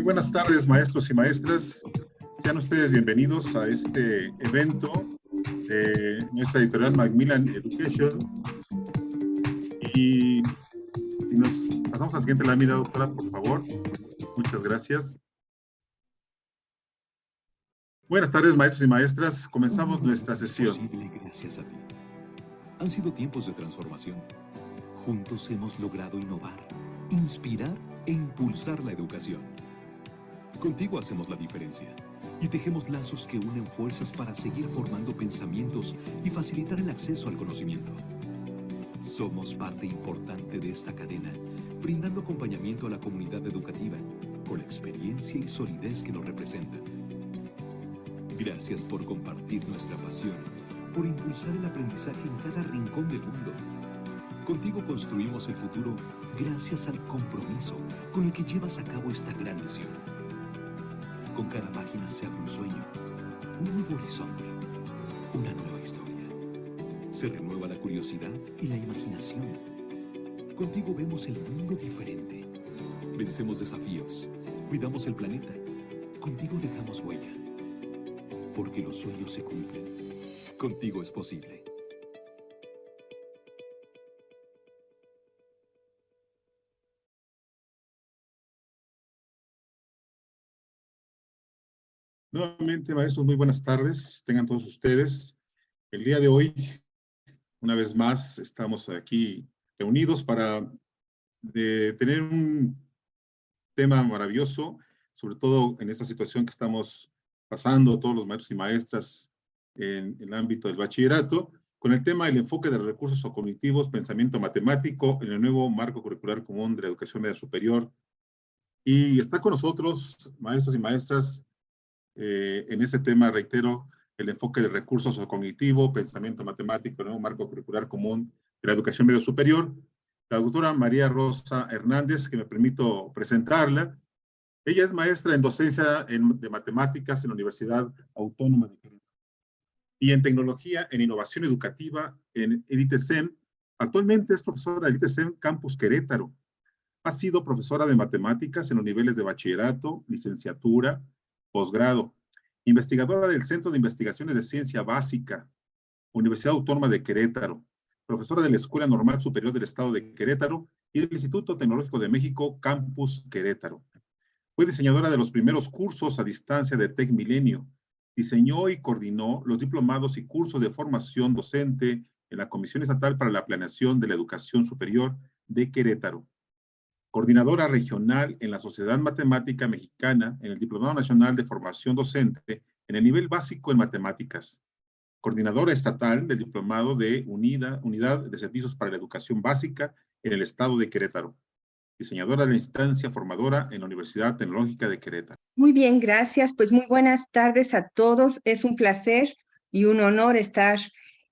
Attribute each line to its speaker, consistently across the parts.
Speaker 1: Muy buenas tardes, maestros y maestras. Sean ustedes bienvenidos a este evento de nuestra editorial Macmillan Education. Y si nos pasamos a la siguiente lámina, doctora, por favor. Muchas gracias. Buenas tardes, maestros y maestras. Comenzamos nuestra sesión.
Speaker 2: Gracias a ti. Han sido tiempos de transformación. Juntos hemos logrado innovar, inspirar e impulsar la educación. Contigo hacemos la diferencia y tejemos lazos que unen fuerzas para seguir formando pensamientos y facilitar el acceso al conocimiento. Somos parte importante de esta cadena, brindando acompañamiento a la comunidad educativa con la experiencia y solidez que nos representan. Gracias por compartir nuestra pasión, por impulsar el aprendizaje en cada rincón del mundo. Contigo construimos el futuro gracias al compromiso con el que llevas a cabo esta gran misión. Con cada página se abre un sueño, un nuevo horizonte, una nueva historia. Se renueva la curiosidad y la imaginación. Contigo vemos el mundo diferente. Vencemos desafíos, cuidamos el planeta. Contigo dejamos huella. Porque los sueños se cumplen. Contigo es posible.
Speaker 1: Nuevamente, maestros, muy buenas tardes. Tengan todos ustedes. El día de hoy, una vez más, estamos aquí reunidos para tener un tema maravilloso, sobre todo en esta situación que estamos pasando todos los maestros y maestras en el ámbito del bachillerato, con el tema del enfoque de recursos cognitivos, pensamiento matemático en el nuevo marco curricular común de la educación media superior. Y está con nosotros, maestros y maestras, en este tema, reitero, el enfoque de recursos cognitivo, pensamiento matemático, el nuevo marco curricular común de la educación media superior, la doctora María Rosa Hernández, que me permito presentarla. Ella es maestra en docencia de matemáticas en la Universidad Autónoma de Querétaro y en tecnología en innovación educativa en el ITSEM. Actualmente es profesora del ITSEM Campus Querétaro. Ha sido profesora de matemáticas en los niveles de bachillerato, licenciatura, posgrado, investigadora del Centro de Investigaciones de Ciencia Básica, Universidad Autónoma de Querétaro, profesora de la Escuela Normal Superior del Estado de Querétaro y del Instituto Tecnológico de México, Campus Querétaro. Fue diseñadora de los primeros cursos a distancia de Tec Milenio. Diseñó y coordinó los diplomados y cursos de formación docente en la Comisión Estatal para la Planeación de la Educación Superior de Querétaro. Coordinadora regional en la Sociedad Matemática Mexicana en el Diplomado Nacional de Formación Docente en el nivel básico en matemáticas. Coordinadora estatal del Diplomado de Unidad de Servicios para la Educación Básica en el Estado de Querétaro. Diseñadora de la instancia formadora en la Universidad Tecnológica de Querétaro.
Speaker 3: Muy bien, gracias. Pues muy buenas tardes a todos. Es un placer y un honor estar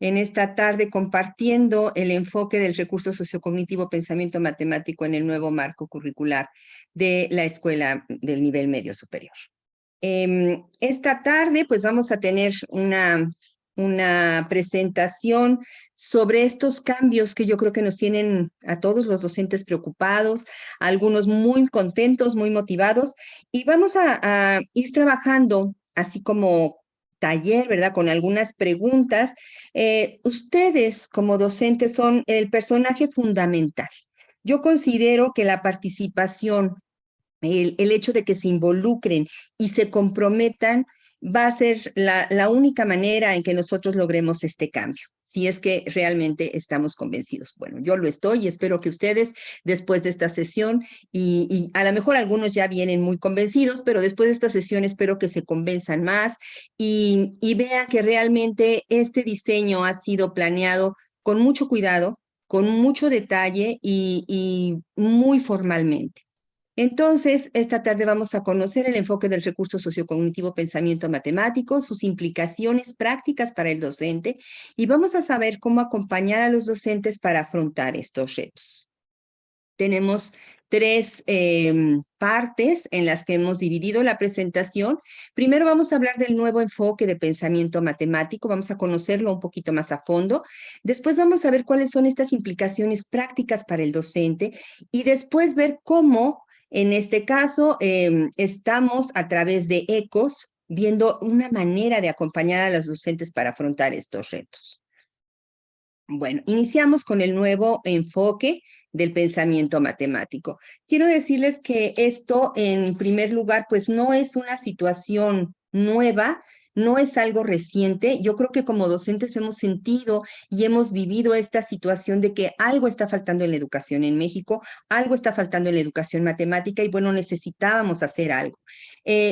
Speaker 3: en esta tarde compartiendo el enfoque del recurso sociocognitivo pensamiento matemático en el nuevo marco curricular de la escuela del nivel medio superior. Esta tarde pues vamos a tener una presentación sobre estos cambios que yo creo que nos tienen a todos los docentes preocupados, algunos muy contentos, muy motivados, y vamos a ir trabajando así como taller, ¿verdad? Con algunas preguntas. Ustedes como docentes son el personaje fundamental. Yo considero que la participación, el hecho de que se involucren y se comprometan va a ser la única manera en que nosotros logremos este cambio, si es que realmente estamos convencidos. Bueno, yo lo estoy y espero que ustedes después de esta sesión, y a lo mejor algunos ya vienen muy convencidos, pero después de esta sesión espero que se convenzan más y vean que realmente este diseño ha sido planeado con mucho cuidado, con mucho detalle y muy formalmente. Entonces, esta tarde vamos a conocer el enfoque del recurso sociocognitivo pensamiento matemático, sus implicaciones prácticas para el docente y vamos a saber cómo acompañar a los docentes para afrontar estos retos. Tenemos tres partes en las que hemos dividido la presentación. Primero vamos a hablar del nuevo enfoque de pensamiento matemático, vamos a conocerlo un poquito más a fondo. Después vamos a ver cuáles son estas implicaciones prácticas para el docente y después ver cómo En este caso, estamos a través de ECOS viendo una manera de acompañar a los docentes para afrontar estos retos. Bueno, iniciamos con el nuevo enfoque del pensamiento matemático. Quiero decirles que esto, en primer lugar, pues no es una situación nueva, no es algo reciente. Yo creo que como docentes hemos sentido y hemos vivido esta situación de que algo está faltando en la educación en México, algo está faltando en la educación matemática y bueno, necesitábamos hacer algo.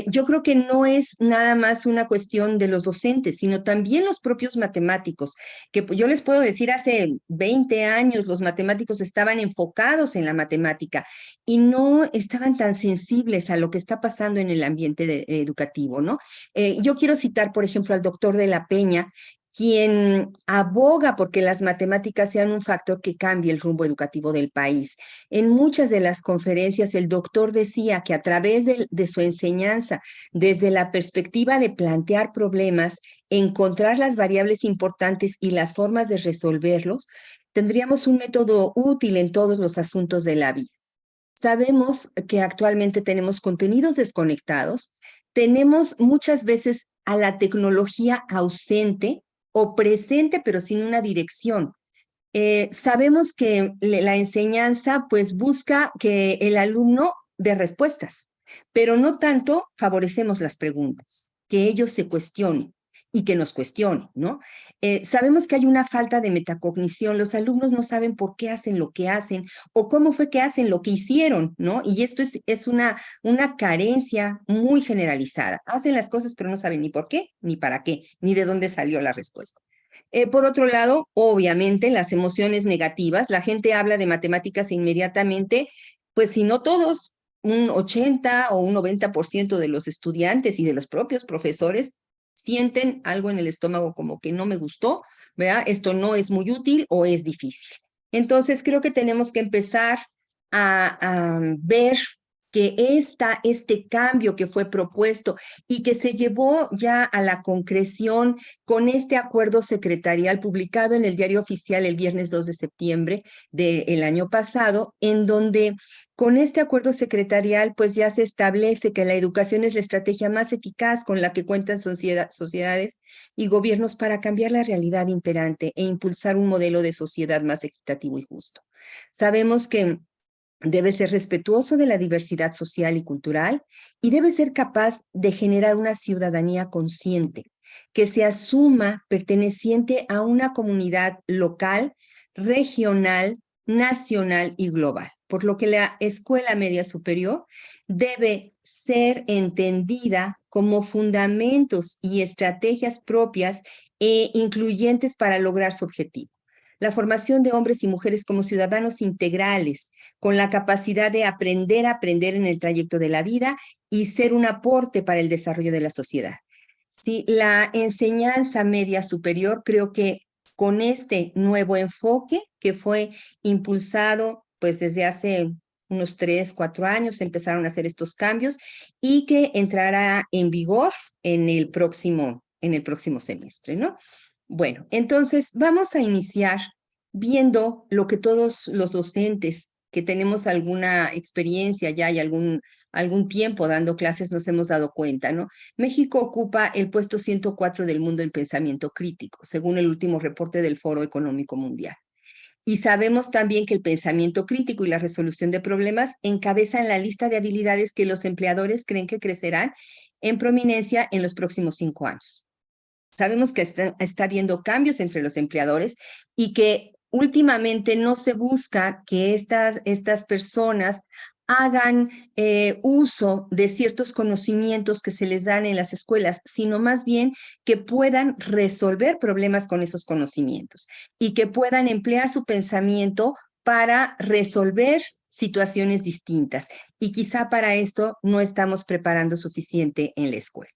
Speaker 3: Yo creo que no es nada más una cuestión de los docentes, sino también los propios matemáticos, que yo les puedo decir, hace 20 años los matemáticos estaban enfocados en la matemática y no estaban tan sensibles a lo que está pasando en el ambiente educativo, ¿no? Yo quiero citar, por ejemplo, al doctor de la Peña, quien aboga porque las matemáticas sean un factor que cambie el rumbo educativo del país. En muchas de las conferencias, el doctor decía que a través de su enseñanza, desde la perspectiva de plantear problemas, encontrar las variables importantes y las formas de resolverlos, tendríamos un método útil en todos los asuntos de la vida. Sabemos que actualmente tenemos contenidos desconectados, tenemos muchas veces a la tecnología ausente o presente, pero sin una dirección. Sabemos que la enseñanza pues busca que el alumno dé respuestas, pero no tanto favorecemos las preguntas, que ellos se cuestionen y que nos cuestionen, ¿no? Sabemos que hay una falta de metacognición, los alumnos no saben por qué hacen lo que hacen o cómo fue que hacen lo que hicieron, ¿no? Y esto es una carencia muy generalizada. Hacen las cosas pero no saben ni por qué, ni para qué, ni de dónde salió la respuesta. Por otro lado, obviamente, las emociones negativas, la gente habla de matemáticas e inmediatamente, pues si no todos, un 80 o un 90% de los estudiantes y de los propios profesores sienten algo en el estómago como que no me gustó, ¿verdad? Esto no es muy útil o es difícil. Entonces, creo que tenemos que empezar a ver que este cambio que fue propuesto y que se llevó ya a la concreción con este acuerdo secretarial publicado en el Diario Oficial el viernes 2 de septiembre del año pasado, en donde con este acuerdo secretarial pues ya se establece que la educación es la estrategia más eficaz con la que cuentan sociedades y gobiernos para cambiar la realidad imperante e impulsar un modelo de sociedad más equitativo y justo. Sabemos que debe ser respetuoso de la diversidad social y cultural y debe ser capaz de generar una ciudadanía consciente, que se asuma perteneciente a una comunidad local, regional, nacional y global. Por lo que la escuela media superior debe ser entendida como fundamentos y estrategias propias e incluyentes para lograr su objetivo. La formación de hombres y mujeres como ciudadanos integrales, con la capacidad de aprender a aprender en el trayecto de la vida y ser un aporte para el desarrollo de la sociedad. Sí, la enseñanza media superior, creo que con este nuevo enfoque que fue impulsado pues desde hace unos 3, 4 años, empezaron a hacer estos cambios y que entrará en vigor en el próximo semestre, ¿no? Bueno, entonces vamos a iniciar viendo lo que todos los docentes que tenemos alguna experiencia ya y algún tiempo dando clases nos hemos dado cuenta, ¿no? México ocupa el puesto 104 del mundo en pensamiento crítico, según el último reporte del Foro Económico Mundial. Y sabemos también que el pensamiento crítico y la resolución de problemas encabezan la lista de habilidades que los empleadores creen que crecerán en prominencia en los próximos 5 años. Sabemos que está habiendo cambios entre los empleadores y que últimamente no se busca que estas personas hagan uso de ciertos conocimientos que se les dan en las escuelas, sino más bien que puedan resolver problemas con esos conocimientos y que puedan emplear su pensamiento para resolver situaciones distintas. Y quizá para esto no estamos preparando suficiente en la escuela.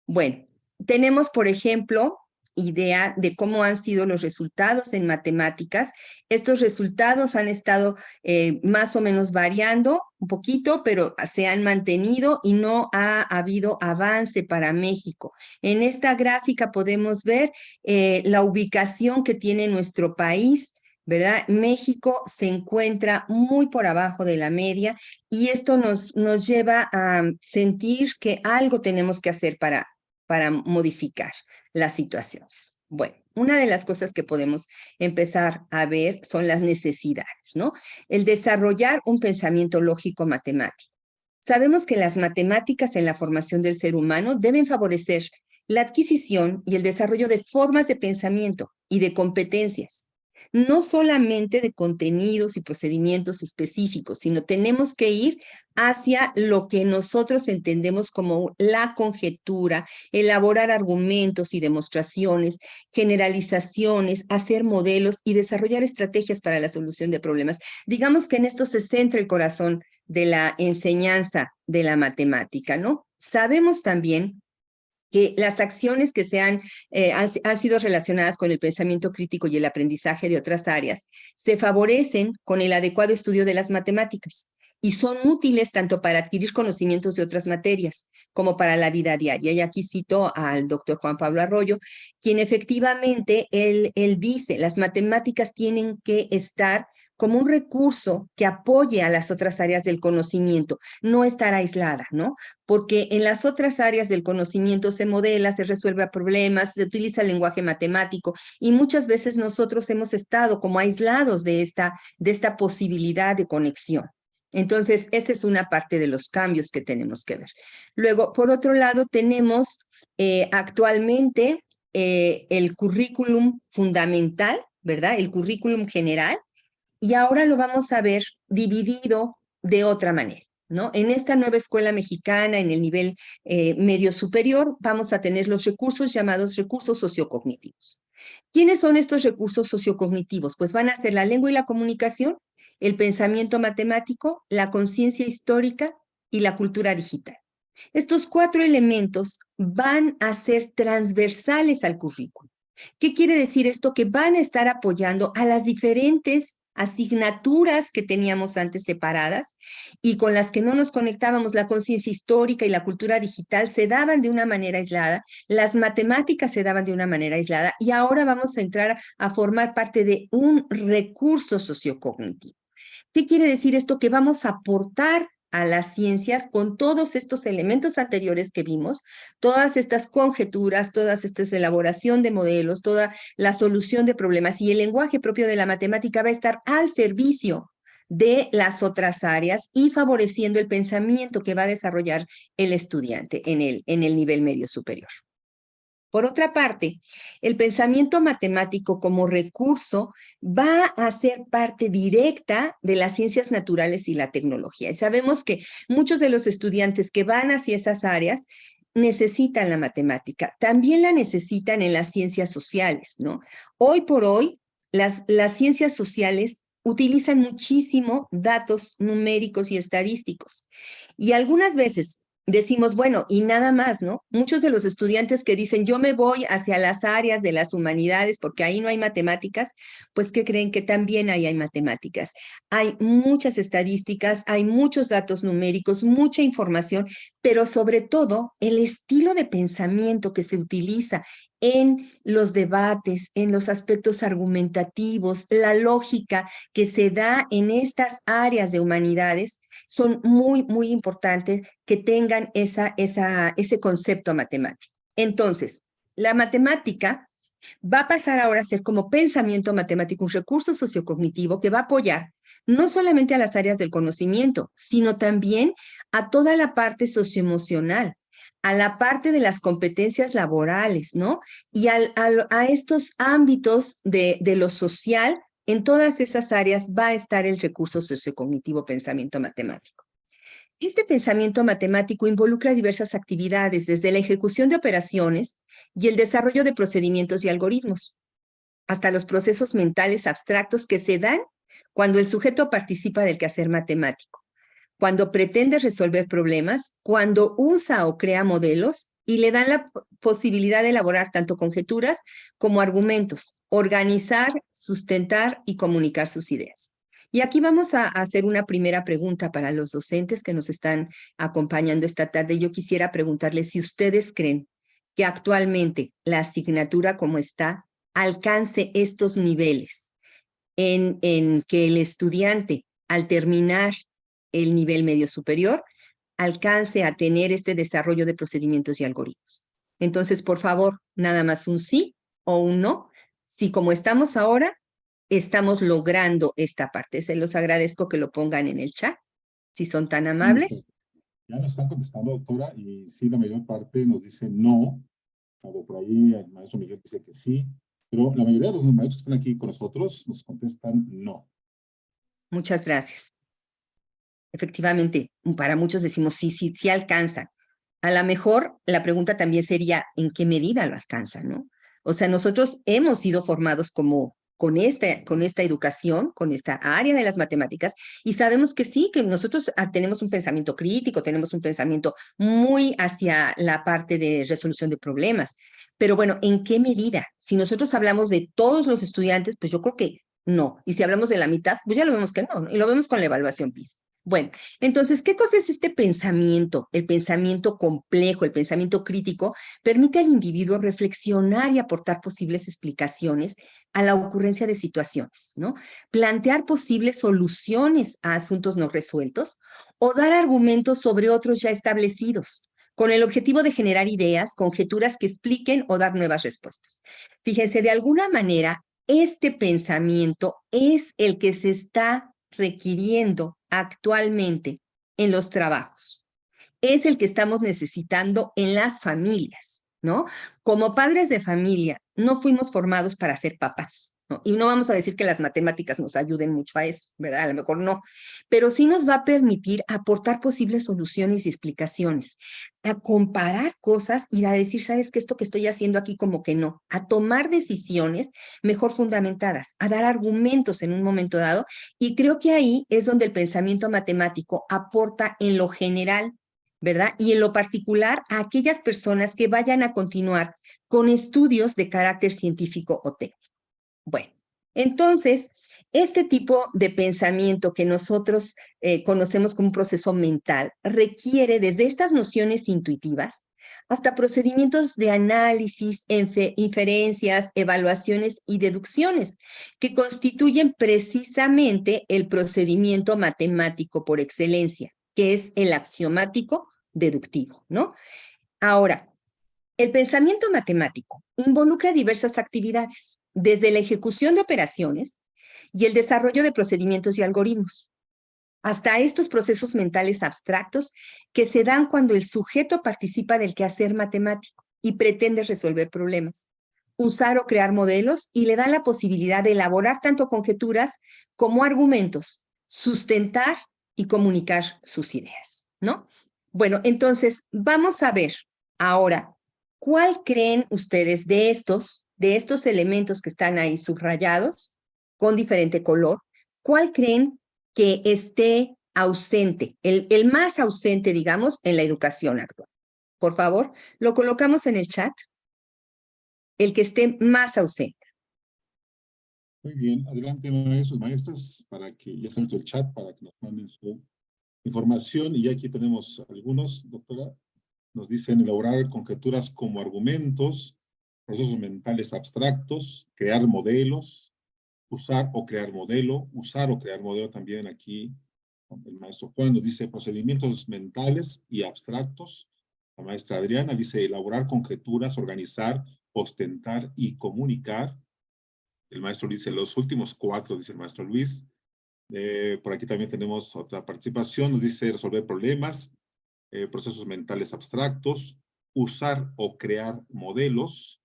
Speaker 3: Bueno, tenemos, por ejemplo, idea de cómo han sido los resultados en matemáticas. Estos resultados han estado más o menos variando un poquito, pero se han mantenido y no ha habido avance para México. En esta gráfica podemos ver la ubicación que tiene nuestro país ¿verdad? México se encuentra muy por abajo de la media y esto nos lleva a sentir que algo tenemos que hacer para modificar las situaciones. Bueno, una de las cosas que podemos empezar a ver son las necesidades, ¿no? El desarrollar un pensamiento lógico matemático. Sabemos que las matemáticas en la formación del ser humano deben favorecer la adquisición y el desarrollo de formas de pensamiento y de competencias, no solamente de contenidos y procedimientos específicos, sino tenemos que ir hacia lo que nosotros entendemos como la conjetura, elaborar argumentos y demostraciones, generalizaciones, hacer modelos y desarrollar estrategias para la solución de problemas. Digamos que en esto se centra el corazón de la enseñanza de la matemática, ¿no? Sabemos también que las acciones que han sido relacionadas con el pensamiento crítico y el aprendizaje de otras áreas se favorecen con el adecuado estudio de las matemáticas y son útiles tanto para adquirir conocimientos de otras materias como para la vida diaria. Y aquí cito al doctor Juan Pablo Arroyo, quien efectivamente, él dice, las matemáticas tienen que estar como un recurso que apoye a las otras áreas del conocimiento, no estar aislada, ¿no? Porque en las otras áreas del conocimiento se modela, se resuelve problemas, se utiliza el lenguaje matemático y muchas veces nosotros hemos estado como aislados de esta posibilidad de conexión. Entonces, esa es una parte de los cambios que tenemos que ver. Luego, por otro lado, tenemos actualmente el currículum fundamental, ¿verdad? El currículum general, y ahora lo vamos a ver dividido de otra manera, ¿no? En esta nueva escuela mexicana, en el nivel medio superior, vamos a tener los recursos llamados recursos sociocognitivos. ¿Quiénes son estos recursos sociocognitivos? Pues van a ser la lengua y la comunicación, el pensamiento matemático, la conciencia histórica y la cultura digital. Estos 4 elementos van a ser transversales al currículo. ¿Qué quiere decir esto? Que van a estar apoyando a las diferentes asignaturas que teníamos antes separadas y con las que no nos conectábamos. La conciencia histórica y la cultura digital se daban de una manera aislada, las matemáticas se daban de una manera aislada y ahora vamos a entrar a formar parte de un recurso sociocognitivo. ¿Qué quiere decir esto? Que vamos a aportar a las ciencias con todos estos elementos anteriores que vimos, todas estas conjeturas, toda esta elaboración de modelos, toda la solución de problemas y el lenguaje propio de la matemática va a estar al servicio de las otras áreas y favoreciendo el pensamiento que va a desarrollar el estudiante en el nivel medio superior. Por otra parte, el pensamiento matemático como recurso va a ser parte directa de las ciencias naturales y la tecnología. Y sabemos que muchos de los estudiantes que van hacia esas áreas necesitan la matemática. También la necesitan en las ciencias sociales, ¿no? Hoy por hoy, las ciencias sociales utilizan muchísimo datos numéricos y estadísticos. Y algunas veces decimos, bueno, y nada más, ¿no? Muchos de los estudiantes que dicen, yo me voy hacia las áreas de las humanidades porque ahí no hay matemáticas, pues que creen que también ahí hay matemáticas. Hay muchas estadísticas, hay muchos datos numéricos, mucha información, pero sobre todo el estilo de pensamiento que se utiliza en los debates, en los aspectos argumentativos, la lógica que se da en estas áreas de humanidades, son muy, muy importantes que tengan ese concepto matemático. Entonces, la matemática va a pasar ahora a ser como pensamiento matemático, un recurso sociocognitivo que va a apoyar no solamente a las áreas del conocimiento, sino también a toda la parte socioemocional, a la parte de las competencias laborales, ¿no? Y a estos ámbitos de lo social. En todas esas áreas va a estar el recurso sociocognitivo pensamiento matemático. Este pensamiento matemático involucra diversas actividades, desde la ejecución de operaciones y el desarrollo de procedimientos y algoritmos, hasta los procesos mentales abstractos que se dan cuando el sujeto participa del quehacer matemático, cuando pretende resolver problemas, cuando usa o crea modelos y le dan la posibilidad de elaborar tanto conjeturas como argumentos, organizar, sustentar y comunicar sus ideas. Y aquí vamos a hacer una primera pregunta para los docentes que nos están acompañando esta tarde. Yo quisiera preguntarles si ustedes creen que actualmente la asignatura como está alcance estos niveles en que el estudiante, al terminar el nivel medio superior, alcance a tener este desarrollo de procedimientos y algoritmos. Entonces, por favor, nada más un sí o un no. Si como estamos ahora, estamos logrando esta parte. Se los agradezco que lo pongan en el chat, si son tan amables.
Speaker 1: Ya nos están contestando, doctora, y sí, la mayor parte nos dice no. Algo por ahí, el maestro Miguel dice que sí, pero la mayoría de los maestros que están aquí con nosotros nos contestan no.
Speaker 3: Muchas gracias. Efectivamente, para muchos decimos sí, sí, sí alcanza. A lo mejor la pregunta también sería, ¿en qué medida lo alcanza, no? O sea, nosotros hemos sido formados como con esta educación, con esta área de las matemáticas, y sabemos que sí, que nosotros tenemos un pensamiento crítico, tenemos un pensamiento muy hacia la parte de resolución de problemas. Pero bueno, ¿en qué medida? Si nosotros hablamos de todos los estudiantes, pues yo creo que no. Y si hablamos de la mitad, pues ya lo vemos que no, ¿no? Y lo vemos con la evaluación PISA. Bueno, entonces, ¿qué cosa es este pensamiento? El pensamiento complejo, el pensamiento crítico, permite al individuo reflexionar y aportar posibles explicaciones a la ocurrencia de situaciones, ¿no? Plantear posibles soluciones a asuntos no resueltos o dar argumentos sobre otros ya establecidos, con el objetivo de generar ideas, conjeturas que expliquen o dar nuevas respuestas. Fíjense, de alguna manera, este pensamiento es el que se está requiriendo actualmente en los trabajos. Es el que estamos necesitando en las familias, ¿no? Como padres de familia, no fuimos formados para ser papás, ¿no? Y no vamos a decir que las matemáticas nos ayuden mucho a eso, ¿verdad? A lo mejor no, pero sí nos va a permitir aportar posibles soluciones y explicaciones, a comparar cosas y a decir, ¿sabes qué? Esto que estoy haciendo aquí como que no, a tomar decisiones mejor fundamentadas, a dar argumentos en un momento dado, y creo que ahí es donde el pensamiento matemático aporta en lo general, ¿verdad? Y en lo particular a aquellas personas que vayan a continuar con estudios de carácter científico o técnico. Bueno, entonces, este tipo de pensamiento que nosotros conocemos como un proceso mental requiere desde estas nociones intuitivas hasta procedimientos de análisis, inferencias, evaluaciones y deducciones, que constituyen precisamente el procedimiento matemático por excelencia, que es el axiomático deductivo, ¿no? Ahora, el pensamiento matemático involucra diversas actividades, desde la ejecución de operaciones y el desarrollo de procedimientos y algoritmos, hasta estos procesos mentales abstractos que se dan cuando el sujeto participa del quehacer matemático y pretende resolver problemas, usar o crear modelos y le da la posibilidad de elaborar tanto conjeturas como argumentos, sustentar y comunicar sus ideas, ¿no? Bueno, entonces vamos a ver ahora, ¿cuál creen ustedes de estos elementos que están ahí subrayados con diferente color? ¿Cuál creen que esté ausente, el más ausente, digamos, en la educación actual? Por favor, lo colocamos en el chat, el que esté más ausente.
Speaker 1: Muy bien, adelante maestros, maestras, para que ya estén en el chat, para que nos manden su información. Y aquí tenemos algunos, doctora. Nos dicen elaborar conjeturas como argumentos, procesos mentales abstractos, crear modelos, usar o crear modelo también aquí. El maestro Juan nos dice procedimientos mentales y abstractos. La maestra Adriana dice elaborar conjeturas, organizar, ostentar y comunicar. El maestro dice los últimos 4, dice el maestro Luis. Por aquí también tenemos otra participación. Nos dice resolver problemas, procesos mentales abstractos, usar o crear modelos.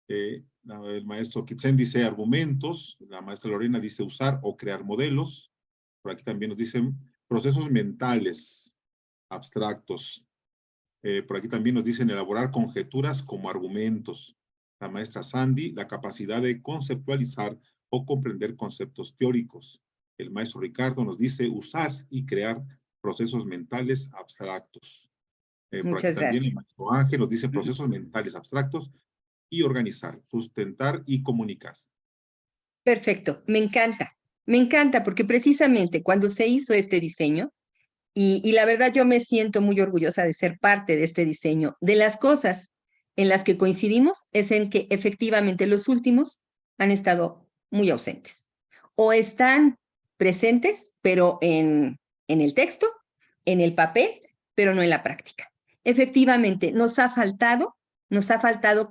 Speaker 1: El maestro Kitzen dice argumentos, la maestra Lorena dice usar o crear modelos. Por aquí también nos dicen procesos mentales abstractos. Por aquí también nos dicen elaborar conjeturas como argumentos. La maestra Sandy, la capacidad de conceptualizar o comprender conceptos teóricos. El maestro Ricardo nos dice usar y crear procesos mentales abstractos. Por aquí
Speaker 3: Muchas
Speaker 1: también el
Speaker 3: gracias.
Speaker 1: maestro Ángel nos dice procesos mentales abstractos y organizar, sustentar y comunicar.
Speaker 3: Perfecto, me encanta porque precisamente cuando se hizo este diseño, y la verdad yo me siento muy orgullosa de ser parte de este diseño, de las cosas en las que coincidimos es en que efectivamente los últimos han estado muy ausentes. O están presentes, pero en el texto, en el papel, pero no en la práctica. Efectivamente, nos ha faltado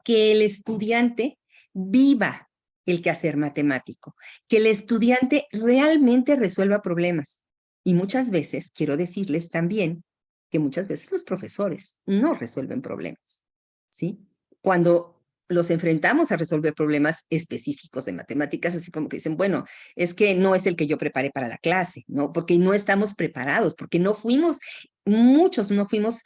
Speaker 3: que el estudiante viva el quehacer matemático, que el estudiante realmente resuelva problemas. Y muchas veces, quiero decirles también, que muchas veces los profesores no resuelven problemas, ¿sí? Cuando los enfrentamos a resolver problemas específicos de matemáticas, así como que dicen, bueno, es que no es el que yo preparé para la clase, ¿no? Porque no estamos preparados, porque no fuimos, muchos no fuimos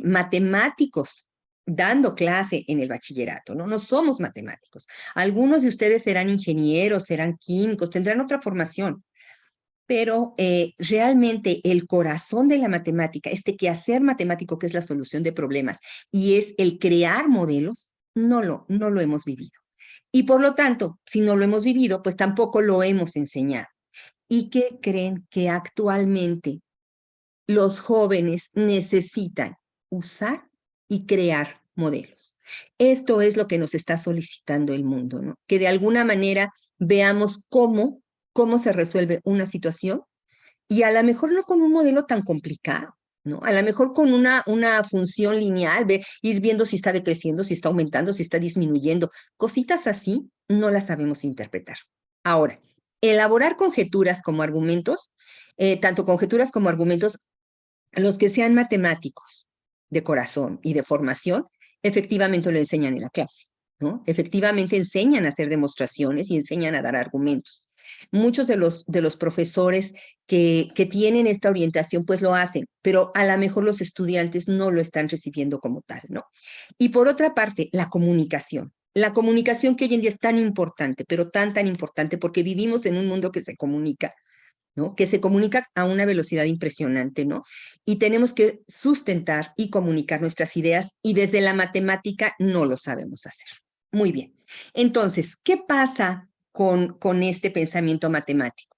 Speaker 3: matemáticos dando clase en el bachillerato, ¿no? No somos matemáticos. Algunos de ustedes serán ingenieros, serán químicos, tendrán otra formación, pero realmente el corazón de la matemática, este quehacer matemático que es la solución de problemas y es el crear modelos, no lo hemos vivido. Y por lo tanto, si no lo hemos vivido, pues tampoco lo hemos enseñado. ¿Y qué creen? Que actualmente los jóvenes necesitan usar y crear modelos. Esto es lo que nos está solicitando el mundo, ¿no? Que de alguna manera veamos cómo se resuelve una situación y a lo mejor no con un modelo tan complicado, ¿no? A lo mejor con una función lineal, ir viendo si está decreciendo, si está aumentando, si está disminuyendo. Cositas así no las sabemos interpretar. Ahora, elaborar conjeturas como argumentos, tanto conjeturas como argumentos, los que sean matemáticos de corazón y de formación, efectivamente lo enseñan en la clase, ¿no? Efectivamente enseñan a hacer demostraciones y enseñan a dar argumentos. Muchos de los profesores que tienen esta orientación pues lo hacen, pero a lo mejor los estudiantes no lo están recibiendo como tal, ¿no? Y por otra parte, la comunicación. La comunicación que hoy en día es tan importante, pero tan importante porque vivimos en un mundo que se comunica, ¿no? Que se comunica a una velocidad impresionante, ¿no? Y tenemos que sustentar y comunicar nuestras ideas y desde la matemática no lo sabemos hacer. Muy bien. Entonces, ¿qué pasa con este pensamiento matemático?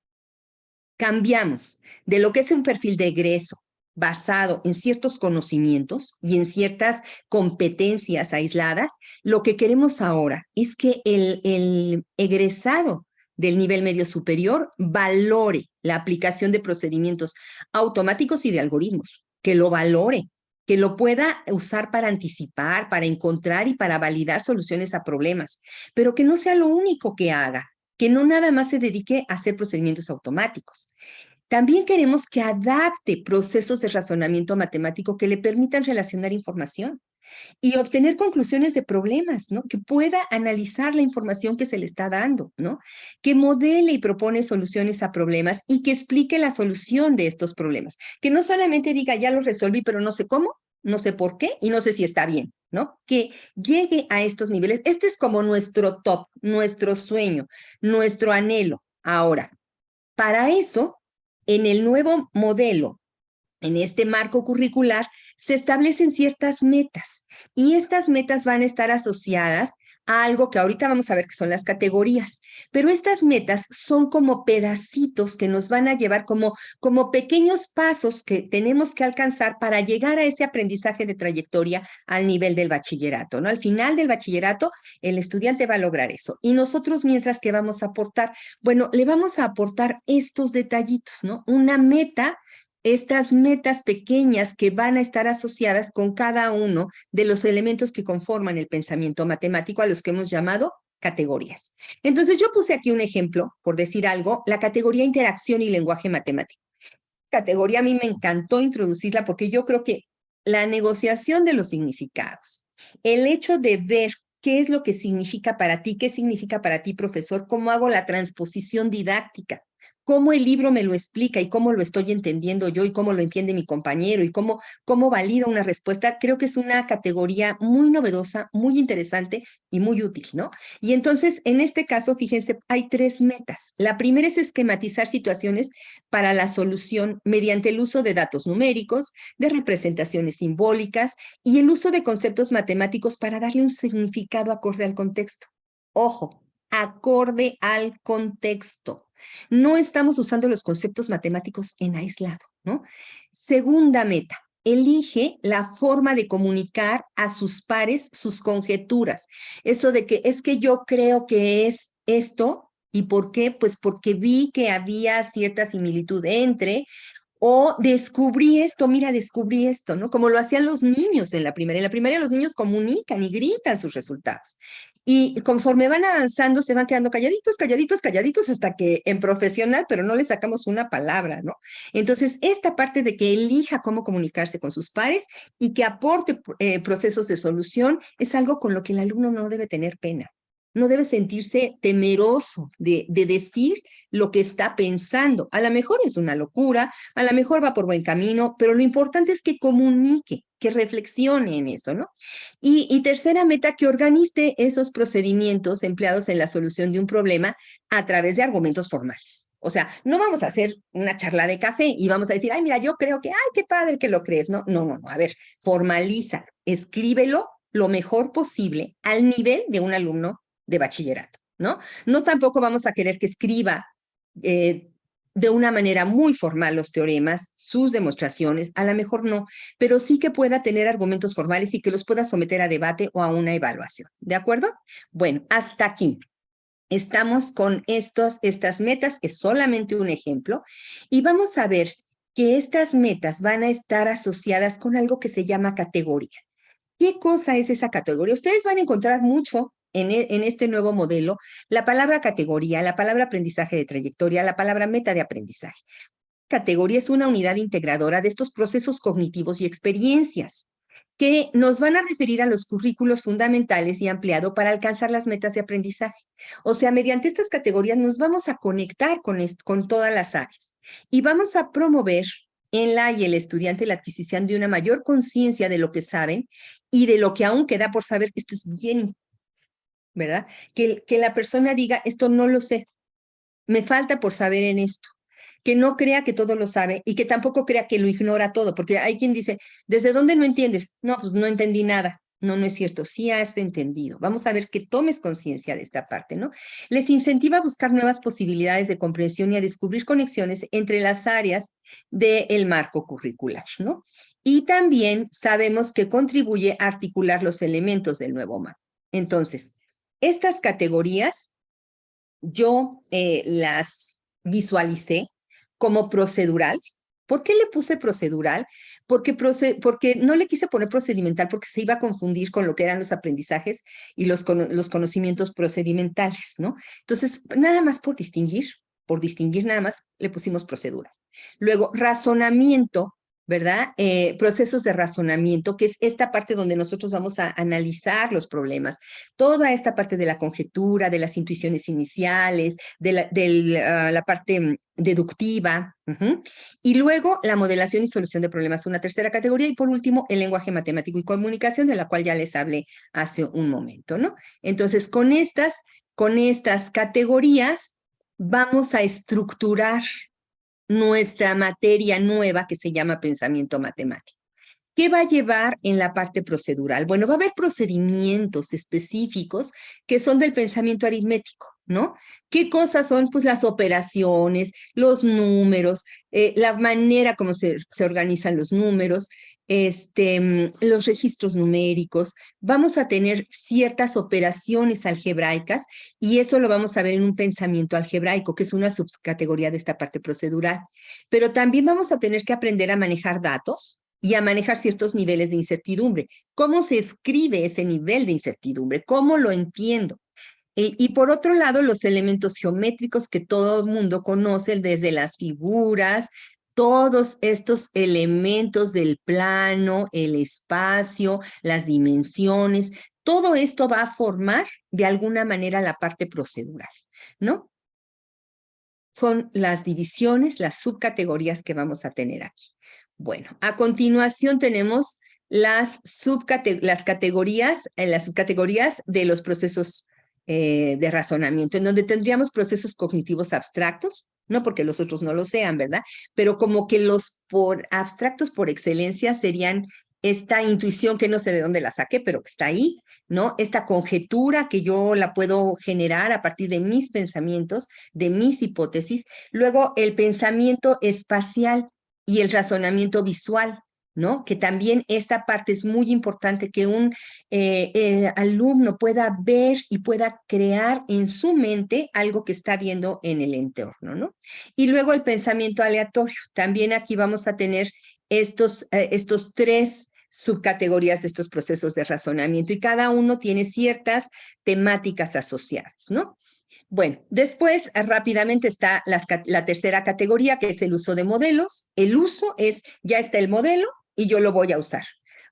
Speaker 3: Cambiamos de lo que es un perfil de egreso basado en ciertos conocimientos y en ciertas competencias aisladas. Lo que queremos ahora es que el egresado del nivel medio superior valore la aplicación de procedimientos automáticos y de algoritmos, que lo valore, que lo pueda usar para anticipar, para encontrar y para validar soluciones a problemas, pero que no sea lo único que haga, que no nada más se dedique a hacer procedimientos automáticos. También queremos que adapte procesos de razonamiento matemático que le permitan relacionar información y obtener conclusiones de problemas, ¿no? Que pueda analizar la información que se le está dando, ¿no? Que modele y propone soluciones a problemas y que explique la solución de estos problemas. Que no solamente diga, ya lo resolví, pero no sé cómo, no sé por qué y no sé si está bien, ¿no? Que llegue a estos niveles. Este es como nuestro top, nuestro sueño, nuestro anhelo. Ahora, para eso, en el nuevo modelo, en este marco curricular, se establecen ciertas metas y estas metas van a estar asociadas a algo que ahorita vamos a ver que son las categorías, pero estas metas son como pedacitos que nos van a llevar como pequeños pasos que tenemos que alcanzar para llegar a ese aprendizaje de trayectoria al nivel del bachillerato, ¿no? Al final del bachillerato, el estudiante va a lograr eso. Y nosotros, mientras que vamos a aportar, bueno, le vamos a aportar estos detallitos, ¿no? Una meta, estas metas pequeñas que van a estar asociadas con cada uno de los elementos que conforman el pensamiento matemático, a los que hemos llamado categorías. Entonces yo puse aquí un ejemplo, por decir algo, la categoría interacción y lenguaje matemático. Categoría a mí me encantó introducirla porque yo creo que la negociación de los significados, el hecho de ver qué es lo que significa para ti, qué significa para ti, profesor, cómo hago la transposición didáctica, cómo el libro me lo explica y cómo lo estoy entendiendo yo y cómo lo entiende mi compañero y cómo valida una respuesta, creo que es una categoría muy novedosa, muy interesante y muy útil, ¿no? Y entonces, en este caso, fíjense, hay 3 metas. La primera es esquematizar situaciones para la solución mediante el uso de datos numéricos, de representaciones simbólicas y el uso de conceptos matemáticos para darle un significado acorde al contexto. Ojo, acorde al contexto. No estamos usando los conceptos matemáticos en aislado, ¿no? Segunda meta, elige la forma de comunicar a sus pares sus conjeturas. Eso de que es que yo creo que es esto, ¿Y por qué? Pues porque vi que había cierta similitud entre, o descubrí esto, mira, descubrí esto, ¿no? Como lo hacían los niños en la primaria. En la primaria los niños comunican y gritan sus resultados. Y conforme van avanzando, se van quedando calladitos, calladitos, calladitos, hasta que en profesional, pero no le sacamos una palabra, ¿no? Entonces, esta parte de que elija cómo comunicarse con sus pares y que aporte procesos de solución es algo con lo que el alumno no debe tener pena. No debe sentirse temeroso de decir lo que está pensando. A lo mejor es una locura, a lo mejor va por buen camino, pero lo importante es que comunique, que reflexione en eso, ¿no? Y tercera meta, que organice esos procedimientos empleados en la solución de un problema a través de argumentos formales. O sea, no vamos a hacer una charla de café y vamos a decir, ay, mira, yo creo que, ay, qué padre que lo crees, ¿no? No, no, no, a ver, formaliza, escríbelo lo mejor posible al nivel de un alumno de bachillerato, ¿no? No tampoco vamos a querer que escriba de una manera muy formal los teoremas, sus demostraciones, a lo mejor no, pero sí que pueda tener argumentos formales y que los pueda someter a debate o a una evaluación, ¿de acuerdo? Bueno, hasta aquí. Estamos con estas metas, que es solamente un ejemplo, y vamos a ver que estas metas van a estar asociadas con algo que se llama categoría. ¿Qué cosa es esa categoría? Ustedes van a encontrar mucho en este nuevo modelo la palabra categoría, la palabra aprendizaje de trayectoria, la palabra meta de aprendizaje. Categoría es una unidad integradora de estos procesos cognitivos y experiencias que nos van a referir a los currículos fundamentales y ampliado para alcanzar las metas de aprendizaje. O sea, mediante estas categorías nos vamos a conectar con todas las áreas y vamos a promover en la y el estudiante la adquisición de una mayor conciencia de lo que saben y de lo que aún queda por saber. Esto es bien, ¿verdad? Que la persona diga, esto no lo sé, me falta por saber en esto. Que no crea que todo lo sabe y que tampoco crea que lo ignora todo, porque hay quien dice, ¿desde dónde no entiendes? No, pues no entendí nada. No, no es cierto, sí has entendido. Vamos a ver que tomes conciencia de esta parte, ¿no? Les incentiva a buscar nuevas posibilidades de comprensión y a descubrir conexiones entre las áreas del marco curricular, ¿no? Y también sabemos que contribuye a articular los elementos del nuevo marco. Entonces, estas categorías yo las visualicé como procedural. ¿Por qué le puse procedural? Porque no le quise poner procedimental porque se iba a confundir con lo que eran los aprendizajes y los conocimientos procedimentales, ¿no? Entonces, nada más por distinguir nada más, le pusimos procedural. Luego, razonamiento, ¿verdad? Procesos de razonamiento, que es esta parte donde nosotros vamos a analizar los problemas, toda esta parte de la conjetura, de las intuiciones iniciales, de la parte deductiva, y luego la modelación y solución de problemas, una tercera categoría, y por último, el lenguaje matemático y comunicación, de la cual ya les hablé hace un momento, ¿no? Entonces, con estas categorías vamos a estructurar nuestra materia nueva que se llama pensamiento matemático. ¿Qué va a llevar en la parte procedural? Bueno, va a haber procedimientos específicos que son del pensamiento aritmético, ¿no? ¿Qué cosas son? Pues las operaciones, los números, la manera como se organizan los números, los registros numéricos. Vamos a tener ciertas operaciones algebraicas y eso lo vamos a ver en un pensamiento algebraico, que es una subcategoría de esta parte procedural. Pero también vamos a tener que aprender a manejar datos y a manejar ciertos niveles de incertidumbre. ¿Cómo se escribe ese nivel de incertidumbre? ¿Cómo lo entiendo? Y por otro lado, los elementos geométricos que todo el mundo conoce, desde las figuras, todos estos elementos del plano, el espacio, las dimensiones, todo esto va a formar de alguna manera la parte procedural, ¿no? Son las divisiones, las subcategorías que vamos a tener aquí. Bueno, a continuación tenemos las subcategorías de los procesos de razonamiento, en donde tendríamos procesos cognitivos abstractos, no porque los otros no lo sean, ¿verdad? Pero como que los abstractos por excelencia serían esta intuición que no sé de dónde la saqué, pero que está ahí, ¿no? Esta conjetura que yo la puedo generar a partir de mis pensamientos, de mis hipótesis. Luego, el pensamiento espacial y el razonamiento visual. ¿no? Que también esta parte es muy importante, que un alumno pueda ver y pueda crear en su mente algo que está viendo en el entorno, ¿no? Y luego el pensamiento aleatorio. También aquí vamos a tener estos tres subcategorías de estos procesos de razonamiento y cada uno tiene ciertas temáticas asociadas, ¿no? Bueno, después rápidamente está la tercera categoría, que es el uso de modelos. El uso es, ya está el modelo y yo lo voy a usar.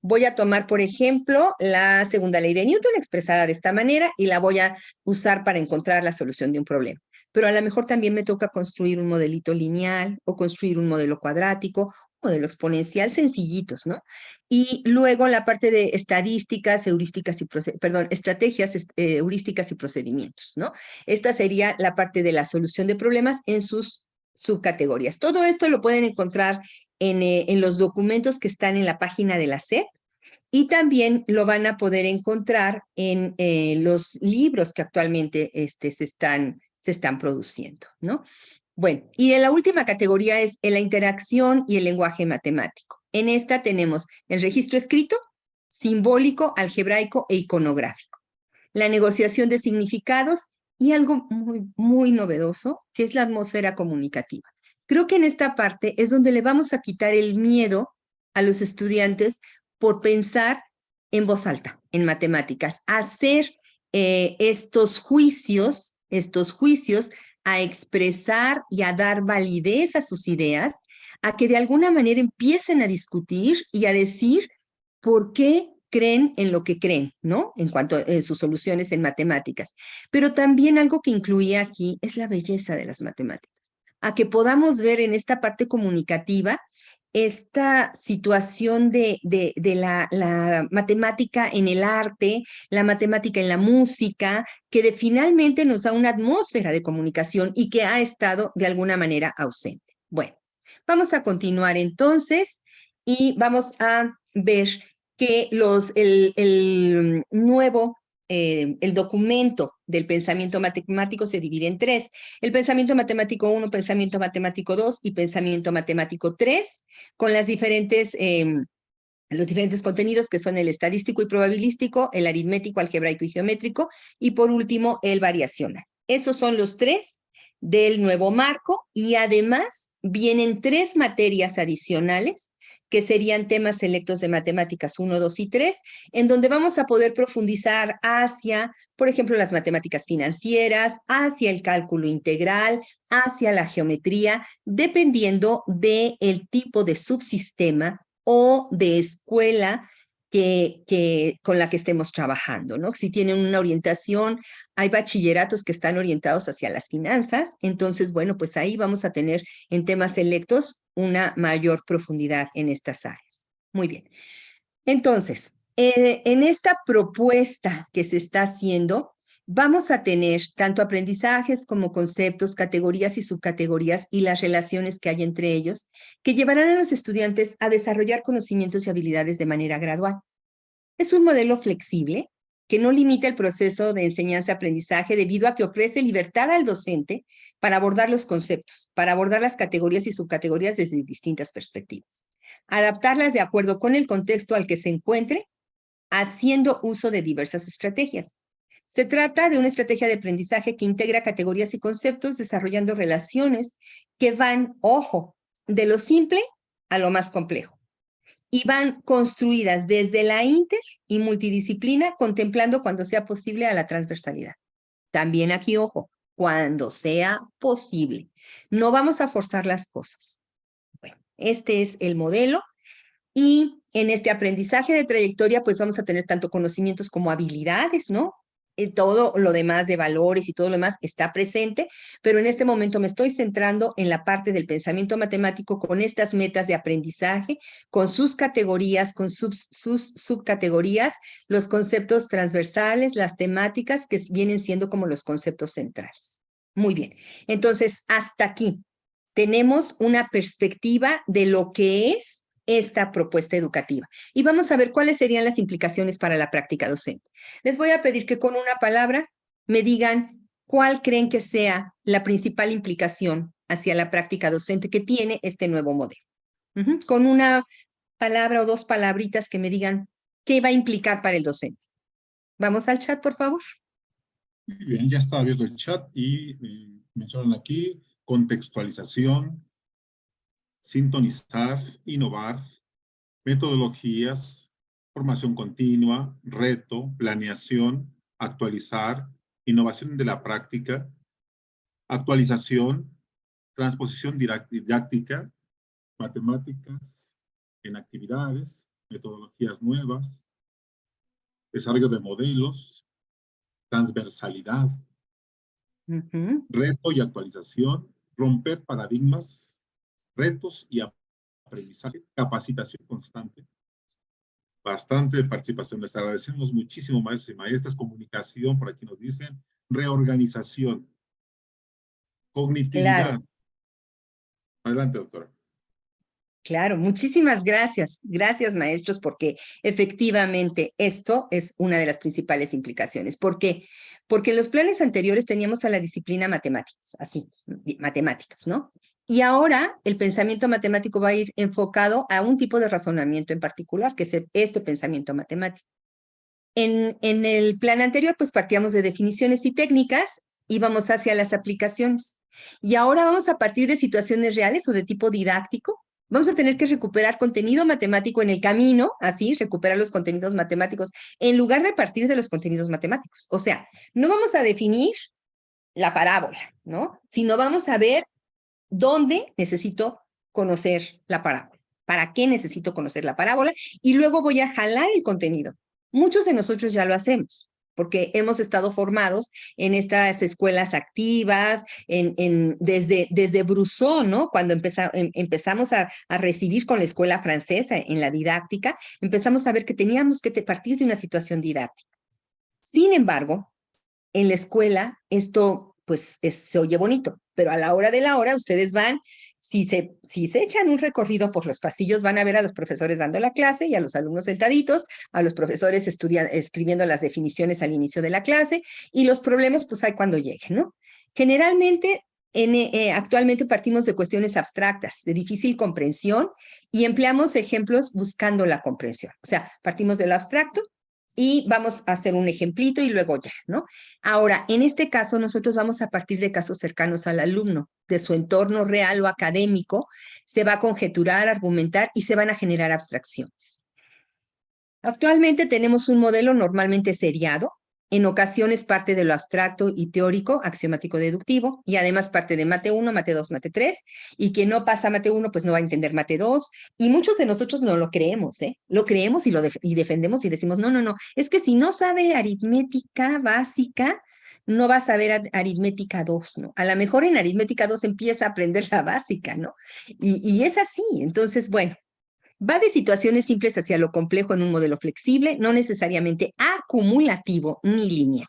Speaker 3: Voy a tomar, por ejemplo, la segunda ley de Newton expresada de esta manera y la voy a usar para encontrar la solución de un problema. Pero a lo mejor también me toca construir un modelito lineal o construir un modelo cuadrático, un modelo exponencial, sencillitos, ¿no? Y luego la parte de estadísticas, heurísticas y estrategias heurísticas y procedimientos, ¿no? Esta sería la parte de la solución de problemas en sus subcategorías. Todo esto lo pueden encontrar en los documentos que están en la página de la SEP y también lo van a poder encontrar en los libros que actualmente se están produciendo, ¿no? Bueno, y la última categoría es la interacción y el lenguaje matemático. En esta tenemos el registro escrito, simbólico, algebraico e iconográfico. La negociación de significados y algo muy, muy novedoso, que es la atmósfera comunicativa. Creo que en esta parte es donde le vamos a quitar el miedo a los estudiantes por pensar en voz alta, en matemáticas, hacer estos juicios a expresar y a dar validez a sus ideas, a que de alguna manera empiecen a discutir y a decir por qué creen en lo que creen, ¿no? En cuanto a sus soluciones en matemáticas. Pero también algo que incluía aquí es la belleza de las matemáticas, a que podamos ver en esta parte comunicativa esta situación de la matemática en el arte, la matemática en la música, que finalmente nos da una atmósfera de comunicación y que ha estado de alguna manera ausente. Bueno, vamos a continuar entonces y vamos a ver que el documento del pensamiento matemático se divide en tres. El pensamiento matemático 1, pensamiento matemático 2 y pensamiento matemático 3, con los diferentes contenidos que son el estadístico y probabilístico, el aritmético, algebraico y geométrico, y por último, el variacional. Esos son los tres del nuevo marco y además vienen 3 materias adicionales que serían temas selectos de matemáticas 1, 2 y 3, en donde vamos a poder profundizar hacia, por ejemplo, las matemáticas financieras, hacia el cálculo integral, hacia la geometría, dependiendo del tipo de subsistema o de escuela con la que estemos trabajando, ¿no? Si tienen una orientación, hay bachilleratos que están orientados hacia las finanzas, entonces, bueno, pues ahí vamos a tener en temas selectos una mayor profundidad en estas áreas. Muy bien. Entonces, en esta propuesta que se está haciendo, vamos a tener tanto aprendizajes como conceptos, categorías y subcategorías y las relaciones que hay entre ellos, que llevarán a los estudiantes a desarrollar conocimientos y habilidades de manera gradual. Es un modelo flexible que no limita el proceso de enseñanza-aprendizaje debido a que ofrece libertad al docente para abordar los conceptos, para abordar las categorías y subcategorías desde distintas perspectivas, adaptarlas de acuerdo con el contexto al que se encuentre, haciendo uso de diversas estrategias. Se trata de una estrategia de aprendizaje que integra categorías y conceptos desarrollando relaciones que van, ojo, de lo simple a lo más complejo. Y van construidas desde la inter y multidisciplina, contemplando cuando sea posible a la transversalidad. También aquí, ojo, cuando sea posible. No vamos a forzar las cosas. Bueno, este es el modelo. Y en este aprendizaje de trayectoria, pues vamos a tener tanto conocimientos como habilidades, ¿no? Todo lo demás de valores y todo lo demás está presente, pero en este momento me estoy centrando en la parte del pensamiento matemático con estas metas de aprendizaje, con sus categorías, con sus subcategorías, los conceptos transversales, las temáticas que vienen siendo como los conceptos centrales. Muy bien, entonces hasta aquí tenemos una perspectiva de lo que es esta propuesta educativa. Y vamos a ver cuáles serían las implicaciones para la práctica docente. Les voy a pedir que con una palabra me digan cuál creen que sea la principal implicación hacia la práctica docente que tiene este nuevo modelo. Con una palabra o dos palabritas que me digan qué va a implicar para el docente. Vamos al chat, por favor.
Speaker 1: Muy bien, ya está abierto el chat y mencionan aquí contextualización, sintonizar, innovar, metodologías, formación continua, reto, planeación, actualizar, innovación de la práctica, actualización, transposición didáctica, matemáticas en actividades, metodologías nuevas, desarrollo de modelos, transversalidad, reto y actualización, romper paradigmas, retos y aprendizaje, capacitación constante. Bastante participación. Les agradecemos muchísimo, maestros y maestras. Comunicación, por aquí nos dicen. Reorganización. Cognitividad.
Speaker 3: Claro.
Speaker 1: Adelante, doctora.
Speaker 3: Claro, muchísimas gracias. Gracias, maestros, porque efectivamente esto es una de las principales implicaciones. ¿Por qué? Porque en los planes anteriores teníamos a la disciplina matemáticas, así, matemáticas, ¿no? Y ahora el pensamiento matemático va a ir enfocado a un tipo de razonamiento en particular, que es este pensamiento matemático. En el plan anterior, pues partíamos de definiciones y técnicas, íbamos hacia las aplicaciones. Y ahora vamos a partir de situaciones reales o de tipo didáctico. Vamos a tener que recuperar contenido matemático en el camino, así, recuperar los contenidos matemáticos, en lugar de partir de los contenidos matemáticos. O sea, no vamos a definir la parábola, ¿no? Sino vamos a ver dónde necesito conocer la parábola, para qué necesito conocer la parábola, y luego voy a jalar el contenido. Muchos de nosotros ya lo hacemos, porque hemos estado formados en estas escuelas activas, desde Brousseau, ¿no? Cuando empezamos a recibir con la escuela francesa en la didáctica, empezamos a ver que teníamos que partir de una situación didáctica. Sin embargo, en la escuela esto pues se oye bonito, pero a la hora de la hora ustedes van, si se echan un recorrido por los pasillos, van a ver a los profesores dando la clase y a los alumnos sentaditos, a los profesores escribiendo las definiciones al inicio de la clase, y los problemas pues hay cuando lleguen, ¿no? Generalmente, actualmente partimos de cuestiones abstractas, de difícil comprensión, y empleamos ejemplos buscando la comprensión. O sea, partimos de lo abstracto, y vamos a hacer un ejemplito y luego ya, ¿no? Ahora, en este caso, nosotros vamos a partir de casos cercanos al alumno, de su entorno real o académico, se va a conjeturar, argumentar y se van a generar abstracciones. Actualmente tenemos un modelo normalmente seriado, en ocasiones parte de lo abstracto y teórico, axiomático deductivo, y además parte de Mate 1, Mate 2, Mate 3, y quien no pasa Mate 1, pues no va a entender Mate 2, y muchos de nosotros no lo creemos, ¿eh? Lo creemos y defendemos y decimos, no, es que si no sabe aritmética básica, no va a saber aritmética 2, ¿no? A lo mejor en aritmética 2 empieza a aprender la básica, ¿no? Y es así, entonces, bueno, va de situaciones simples hacia lo complejo en un modelo flexible, no necesariamente acumulativo ni lineal.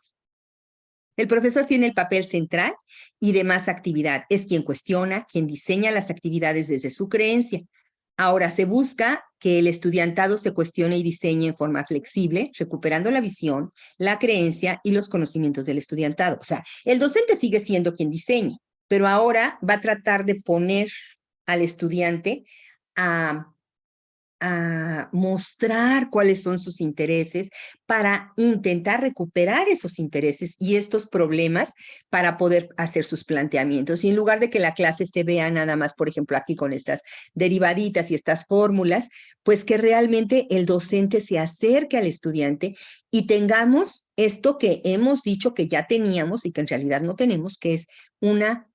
Speaker 3: El profesor tiene el papel central y de más actividad. Es quien cuestiona, quien diseña las actividades desde su creencia. Ahora se busca que el estudiantado se cuestione y diseñe en forma flexible, recuperando la visión, la creencia y los conocimientos del estudiantado. O sea, el docente sigue siendo quien diseñe, pero ahora va a tratar de poner al estudiante a mostrar cuáles son sus intereses para intentar recuperar esos intereses y estos problemas para poder hacer sus planteamientos. Y en lugar de que la clase se vea nada más, por ejemplo, aquí con estas derivaditas y estas fórmulas, pues que realmente el docente se acerque al estudiante y tengamos esto que hemos dicho que ya teníamos y que en realidad no tenemos, que es una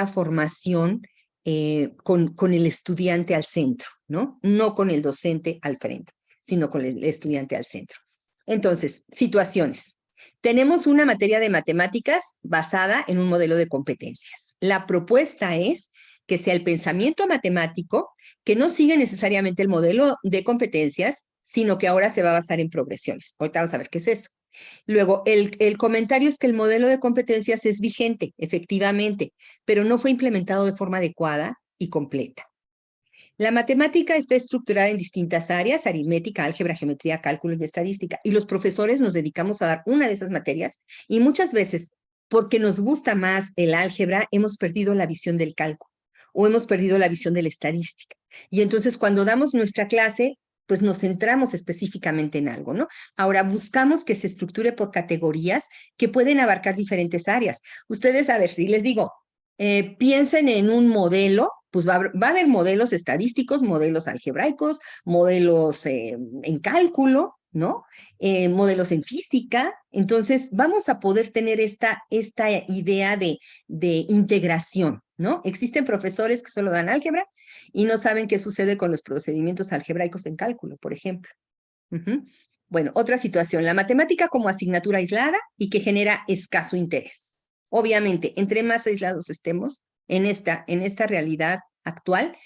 Speaker 3: formación con el estudiante al centro, ¿no? No con el docente al frente, sino con el estudiante al centro. Entonces, situaciones. Tenemos una materia de matemáticas basada en un modelo de competencias. La propuesta es que sea el pensamiento matemático que no sigue necesariamente el modelo de competencias, sino que ahora se va a basar en progresiones. Ahorita vamos a ver qué es eso. Luego, el comentario es que el modelo de competencias es vigente, efectivamente, pero no fue implementado de forma adecuada y completa. La matemática está estructurada en distintas áreas, aritmética, álgebra, geometría, cálculo y estadística, y los profesores nos dedicamos a dar una de esas materias, y muchas veces, porque nos gusta más el álgebra, hemos perdido la visión del cálculo. o hemos perdido la visión de la estadística. Y entonces cuando damos nuestra clase, pues nos centramos específicamente en algo, ¿no? Ahora buscamos que se estructure por categorías que pueden abarcar diferentes áreas. Ustedes, a ver, si les digo, piensen en un modelo, pues va a haber modelos estadísticos, modelos algebraicos, modelos en cálculo, ¿no? Modelos en física. Entonces, vamos a poder tener esta idea de integración, ¿no? Existen profesores que solo dan álgebra y no saben qué sucede con los procedimientos algebraicos en cálculo, por ejemplo. Bueno, otra situación, la matemática como asignatura aislada y que genera escaso interés. Obviamente, entre más aislados estemos en esta realidad actual,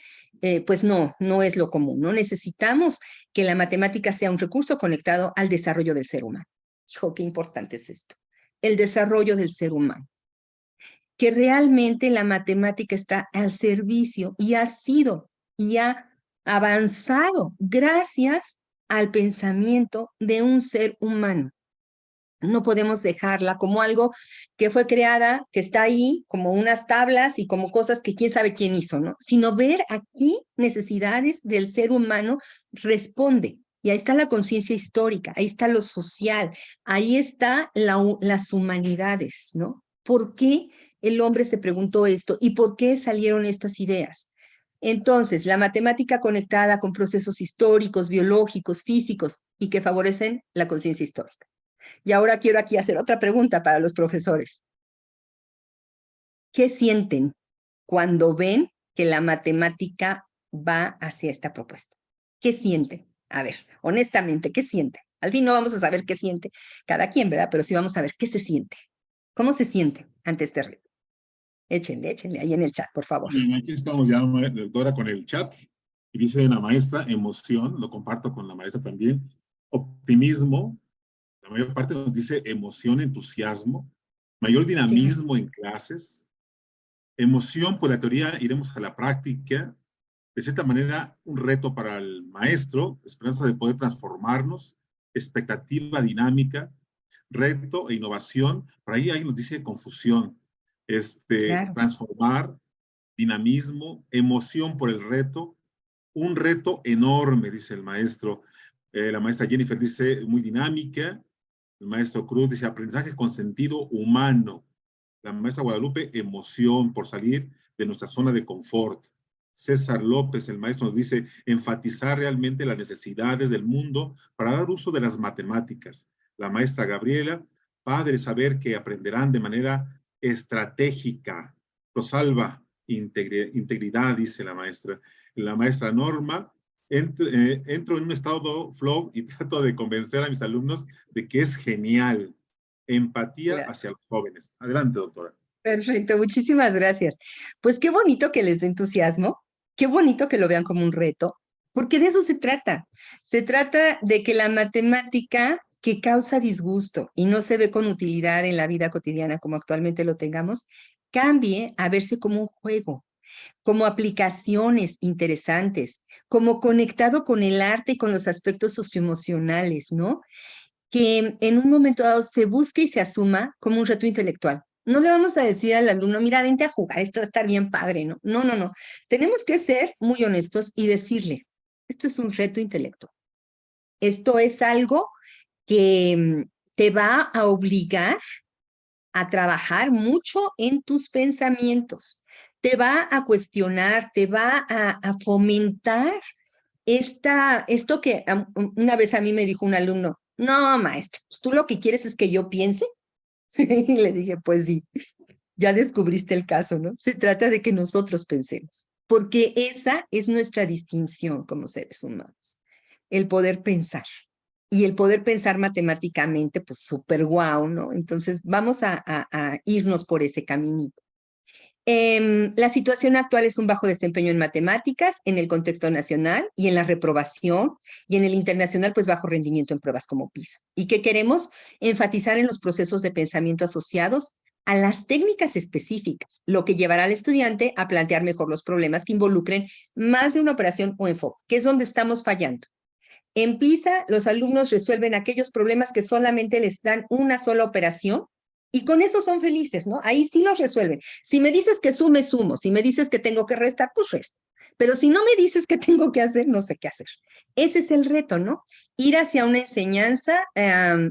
Speaker 3: pues no es lo común. No necesitamos que la matemática sea un recurso conectado al desarrollo del ser humano. Hijo, qué importante es esto. El desarrollo del ser humano. Que realmente la matemática está al servicio y ha sido y ha avanzado gracias al pensamiento de un ser humano. No podemos dejarla como algo que fue creada, que está ahí, como unas tablas y como cosas que quién sabe quién hizo, ¿no? Sino ver aquí necesidades del ser humano responde. Y ahí está la conciencia histórica, ahí está lo social, ahí está las humanidades, ¿no? ¿Por qué el hombre se preguntó esto y por qué salieron estas ideas? Entonces, la matemática conectada con procesos históricos, biológicos, físicos y que favorecen la conciencia histórica. Y ahora quiero aquí hacer otra pregunta para los profesores. ¿Qué sienten cuando ven que la matemática va hacia esta propuesta? ¿Qué sienten? A ver, honestamente, ¿qué sienten? Al fin no vamos a saber qué siente cada quien, ¿verdad? Pero sí vamos a ver qué se siente. ¿Cómo se siente ante este reto? Échenle ahí en el chat, por favor.
Speaker 1: Bien, aquí estamos ya, doctora, con el chat. Y dice la maestra, emoción, lo comparto con la maestra también, optimismo, la mayor parte nos dice emoción, entusiasmo, mayor dinamismo en clases, emoción por la teoría, iremos a la práctica, de cierta manera un reto para el maestro, esperanza de poder transformarnos, expectativa dinámica, reto e innovación, por ahí nos dice confusión,
Speaker 3: Claro.
Speaker 1: transformar, dinamismo, emoción por el reto, un reto enorme, dice el maestro. La maestra Jennifer dice muy dinámica, el maestro Cruz dice aprendizaje con sentido humano, la maestra Guadalupe emoción por salir de nuestra zona de confort. César López, el maestro, nos dice enfatizar realmente las necesidades del mundo para dar uso de las matemáticas. La maestra Gabriela, padre, saber que aprenderán de manera estratégica. Rosalba, integridad, dice la maestra. La maestra Norma, entro en un estado flow y trato de convencer a mis alumnos de que es genial. Empatía hacia los jóvenes. Adelante, doctora.
Speaker 3: Perfecto, muchísimas gracias. Pues qué bonito que les dé entusiasmo, qué bonito que lo vean como un reto, porque de eso se trata. Se trata de que la matemática que causa disgusto y no se ve con utilidad en la vida cotidiana como actualmente lo tengamos, cambie a verse como un juego, como aplicaciones interesantes, como conectado con el arte y con los aspectos socioemocionales, ¿no? Que en un momento dado se busque y se asuma como un reto intelectual. No le vamos a decir al alumno, mira, vente a jugar, esto va a estar bien padre, ¿no? No. Tenemos que ser muy honestos y decirle, esto es un reto intelectual. Esto es algo que te va a obligar a trabajar mucho en tus pensamientos, te va a cuestionar, te va a fomentar esto que una vez a mí me dijo un alumno, no, maestro, pues tú lo que quieres es que yo piense. Y le dije, pues sí, ya descubriste el caso, ¿no? Se trata de que nosotros pensemos, porque esa es nuestra distinción como seres humanos, el poder pensar. Y el poder pensar matemáticamente, pues súper guau, ¿no? Entonces vamos a irnos por ese caminito. La situación actual es un bajo desempeño en matemáticas, en el contexto nacional y en la reprobación, y en el internacional, pues bajo rendimiento en pruebas como PISA. ¿Y qué queremos? Enfatizar en los procesos de pensamiento asociados a las técnicas específicas, lo que llevará al estudiante a plantear mejor los problemas que involucren más de una operación o enfoque, que es donde estamos fallando. En PISA, los alumnos resuelven aquellos problemas que solamente les dan una sola operación Y con eso son felices, ¿no? Ahí sí los resuelven. Si me dices que sume, sumo. Si me dices que tengo que restar, pues resto. Pero si no me dices qué tengo que hacer, no sé qué hacer. Ese es el reto, ¿no? Ir hacia una enseñanza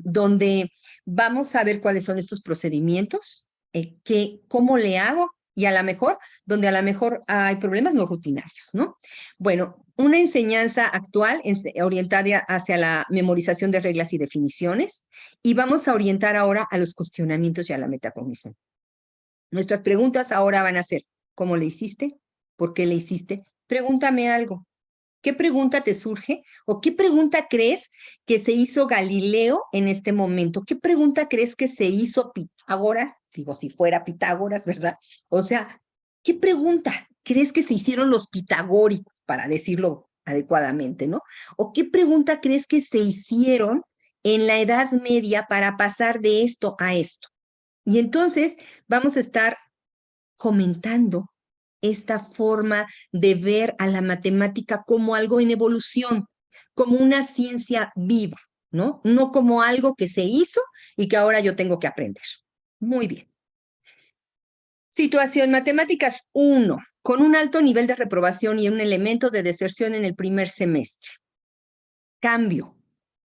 Speaker 3: donde vamos a ver cuáles son estos procedimientos, cómo le hago, y a lo mejor, donde a lo mejor hay problemas no rutinarios, ¿no? Bueno, una enseñanza actual orientada hacia la memorización de reglas y definiciones, y vamos a orientar ahora a los cuestionamientos y a la metacognición. Nuestras preguntas ahora van a ser, ¿cómo le hiciste? ¿Por qué le hiciste? Pregúntame algo. ¿Qué pregunta te surge? ¿O qué pregunta crees que se hizo Galileo en este momento? ¿Qué pregunta crees que se hizo Pitágoras? Digo, si fuera Pitágoras, ¿verdad? O sea, ¿qué pregunta crees que se hicieron los pitagóricos, para decirlo adecuadamente, ¿no? ¿O qué pregunta crees que se hicieron en la Edad Media para pasar de esto a esto? Y entonces vamos a estar comentando esta forma de ver a la matemática como algo en evolución, como una ciencia viva, ¿no? No como algo que se hizo y que ahora yo tengo que aprender. Muy bien. Situación matemáticas 1, con un alto nivel de reprobación y un elemento de deserción en el primer semestre. Cambio,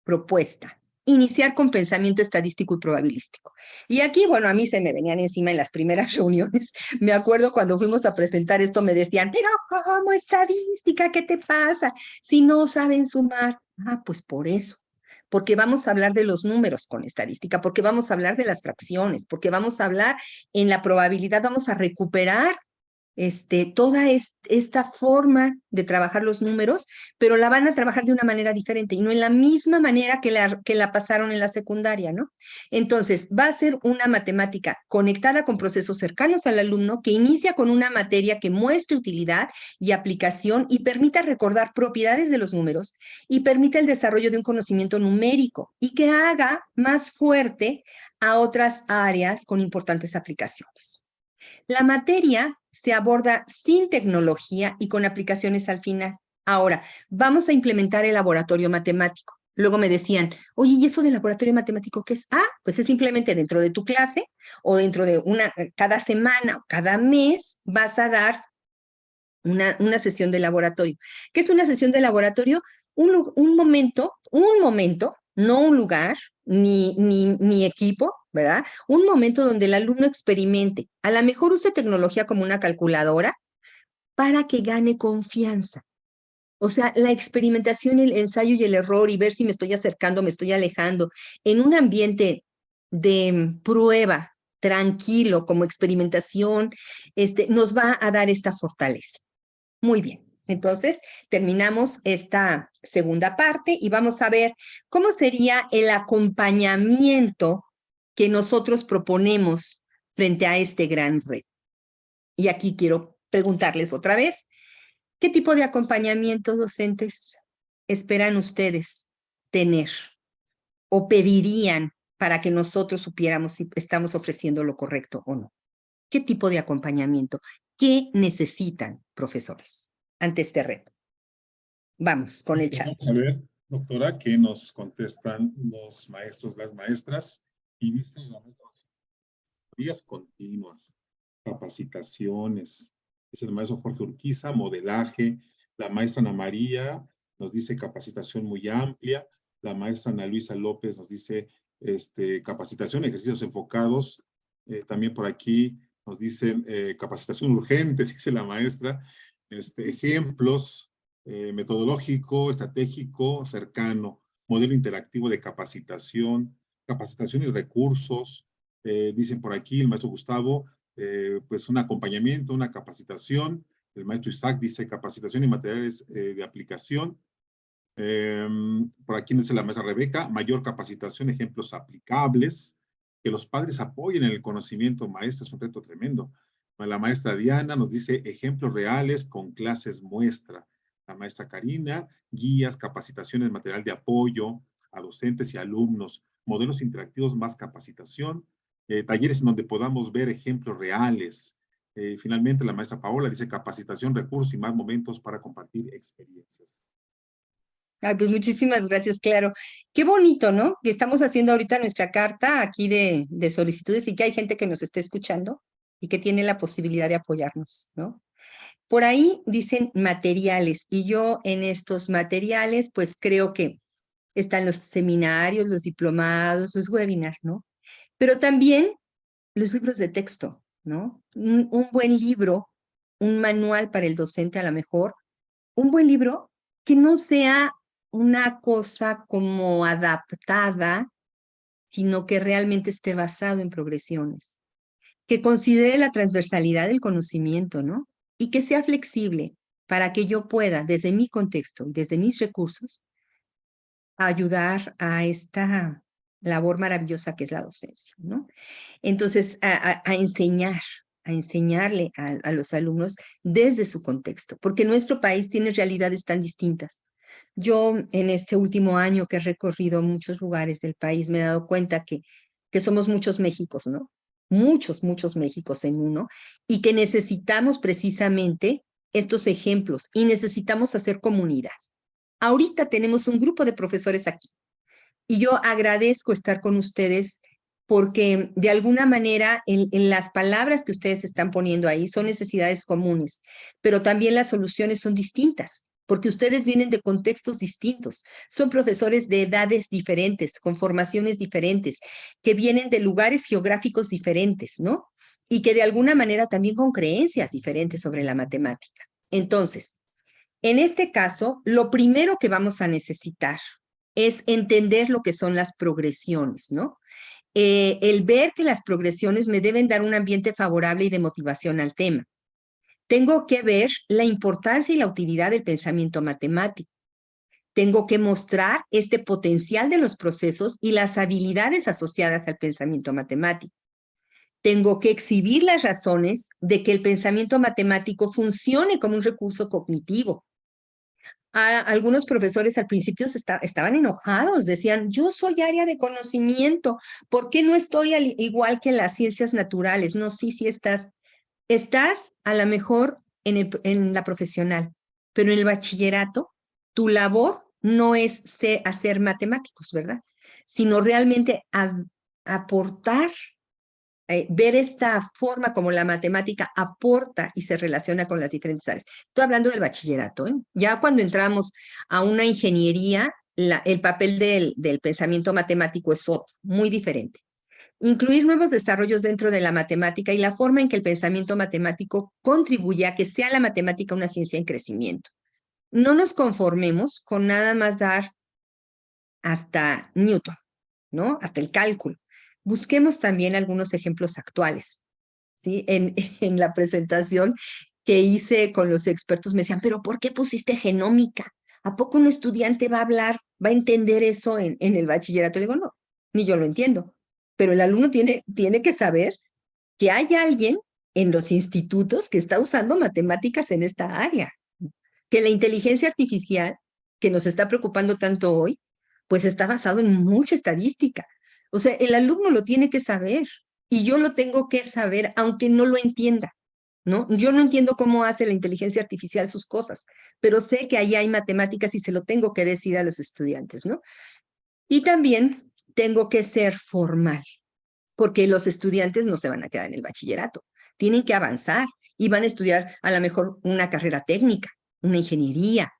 Speaker 3: propuesta. Iniciar con pensamiento estadístico y probabilístico. Y aquí, bueno, a mí se me venían encima en las primeras reuniones. Me acuerdo cuando fuimos a presentar esto, me decían, pero ¿cómo estadística? ¿Qué te pasa? Si no saben sumar. Ah, pues por eso. Porque vamos a hablar de los números con estadística, porque vamos a hablar de las fracciones, porque vamos a hablar en la probabilidad, vamos a recuperar toda esta forma de trabajar los números, pero la van a trabajar de una manera diferente y no en la misma manera que la pasaron en la secundaria, ¿no? Entonces, va a ser una matemática conectada con procesos cercanos al alumno que inicia con una materia que muestre utilidad y aplicación y permita recordar propiedades de los números y permita el desarrollo de un conocimiento numérico y que haga más fuerte a otras áreas con importantes aplicaciones. La materia se aborda sin tecnología y con aplicaciones al final. Ahora, vamos a implementar el laboratorio matemático. Luego me decían, oye, ¿y eso del laboratorio matemático qué es? Ah, pues es simplemente dentro de tu clase o dentro de cada semana o cada mes vas a dar una sesión de laboratorio. ¿Qué es una sesión de laboratorio? Un momento, no un lugar, ni equipo, ¿verdad? Un momento donde el alumno experimente. A lo mejor use tecnología como una calculadora para que gane confianza. O sea, la experimentación, el ensayo y el error y ver si me estoy acercando, me estoy alejando, en un ambiente de prueba, tranquilo, como experimentación, nos va a dar esta fortaleza. Muy bien, entonces terminamos esta segunda parte y vamos a ver cómo sería el acompañamiento que nosotros proponemos frente a este gran reto. Y aquí quiero preguntarles otra vez, ¿qué tipo de acompañamiento docentes esperan ustedes tener o pedirían para que nosotros supiéramos si estamos ofreciendo lo correcto o no? ¿Qué tipo de acompañamiento? ¿Qué necesitan, profesores, ante este reto? Vamos con el chat.
Speaker 1: Vamos a ver, doctora, qué nos contestan los maestros, las maestras. Y dice la maestra, días continuas, capacitaciones. Dice el maestro Jorge Urquiza, modelaje. La maestra Ana María nos dice capacitación muy amplia. La maestra Ana Luisa López nos dice capacitación, ejercicios enfocados. También por aquí nos dicen capacitación urgente, dice la maestra. Ejemplos, metodológico, estratégico, cercano, modelo interactivo de capacitación, capacitación y recursos. Dicen por aquí el maestro Gustavo, pues un acompañamiento, una capacitación. El maestro Isaac dice capacitación y materiales de aplicación. Por aquí dice la maestra Rebeca, mayor capacitación, ejemplos aplicables. Que los padres apoyen en el conocimiento maestro es un reto tremendo. La maestra Diana nos dice ejemplos reales con clases muestra. La maestra Karina, guías, capacitaciones, material de apoyo a docentes y alumnos, modelos interactivos más capacitación, talleres en donde podamos ver ejemplos reales. Finalmente, la maestra Paola dice capacitación, recursos y más momentos para compartir experiencias.
Speaker 3: Ay, pues muchísimas gracias, claro. Qué bonito, ¿no? Que estamos haciendo ahorita nuestra carta aquí de solicitudes y que hay gente que nos está escuchando y que tiene la posibilidad de apoyarnos, ¿no? Por ahí dicen materiales y yo en estos materiales pues creo que están los seminarios, los diplomados, los webinars, ¿no? Pero también los libros de texto, ¿no? Un buen libro, un manual para el docente a lo mejor, un buen libro que no sea una cosa como adaptada, sino que realmente esté basado en progresiones, que considere la transversalidad del conocimiento, ¿no? Y que sea flexible para que yo pueda, desde mi contexto y desde mis recursos, ayudar a esta labor maravillosa que es la docencia, ¿no? Entonces, a enseñar, a enseñarle a los alumnos desde su contexto, porque nuestro país tiene realidades tan distintas. Yo en este último año que he recorrido muchos lugares del país me he dado cuenta que somos muchos Méxicos, ¿no? Muchos Méxicos en uno, y que necesitamos precisamente estos ejemplos y necesitamos hacer comunidad. Ahorita tenemos un grupo de profesores aquí y yo agradezco estar con ustedes porque de alguna manera en las palabras que ustedes están poniendo ahí son necesidades comunes, pero también las soluciones son distintas, porque ustedes vienen de contextos distintos, son profesores de edades diferentes, con formaciones diferentes, que vienen de lugares geográficos diferentes, ¿no? Y que de alguna manera también con creencias diferentes sobre la matemática. Entonces, en este caso, lo primero que vamos a necesitar es entender lo que son las progresiones, ¿no? El ver que las progresiones me deben dar un ambiente favorable y de motivación al tema. Tengo que ver la importancia y la utilidad del pensamiento matemático. Tengo que mostrar este potencial de los procesos y las habilidades asociadas al pensamiento matemático. Tengo que exhibir las razones de que el pensamiento matemático funcione como un recurso cognitivo. Algunos profesores al principio estaban enojados, decían, yo soy área de conocimiento, ¿por qué no estoy igual que en las ciencias naturales? No, sí estás. Estás a lo mejor en la profesional, pero en el bachillerato, tu labor no es hacer matemáticos, ¿verdad? Sino realmente aportar, ver esta forma como la matemática aporta y se relaciona con las diferentes áreas. Estoy hablando del bachillerato, ¿eh? Ya cuando entramos a una ingeniería, el papel del pensamiento matemático es otro, muy diferente. Incluir nuevos desarrollos dentro de la matemática y la forma en que el pensamiento matemático contribuye a que sea la matemática una ciencia en crecimiento. No nos conformemos con nada más dar hasta Newton, ¿no? Hasta el cálculo. Busquemos también algunos ejemplos actuales, ¿sí? En la presentación que hice con los expertos me decían, pero ¿por qué pusiste genómica? ¿A poco un estudiante va a hablar, va a entender eso en el bachillerato? Le digo, no, ni yo lo entiendo. Pero el alumno tiene que saber que hay alguien en los institutos que está usando matemáticas en esta área, que la inteligencia artificial que nos está preocupando tanto hoy, pues está basado en mucha estadística. O sea, el alumno lo tiene que saber y yo lo tengo que saber aunque no lo entienda, ¿no? Yo no entiendo cómo hace la inteligencia artificial sus cosas, pero sé que ahí hay matemáticas y se lo tengo que decir a los estudiantes, ¿no? Y también tengo que ser formal, porque los estudiantes no se van a quedar en el bachillerato, tienen que avanzar y van a estudiar a lo mejor una carrera técnica, una ingeniería,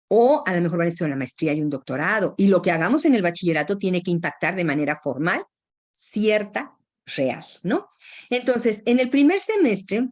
Speaker 3: o a lo mejor van a estudiar una maestría y un doctorado. Y lo que hagamos en el bachillerato tiene que impactar de manera formal, cierta, real, ¿no? Entonces, en el primer semestre,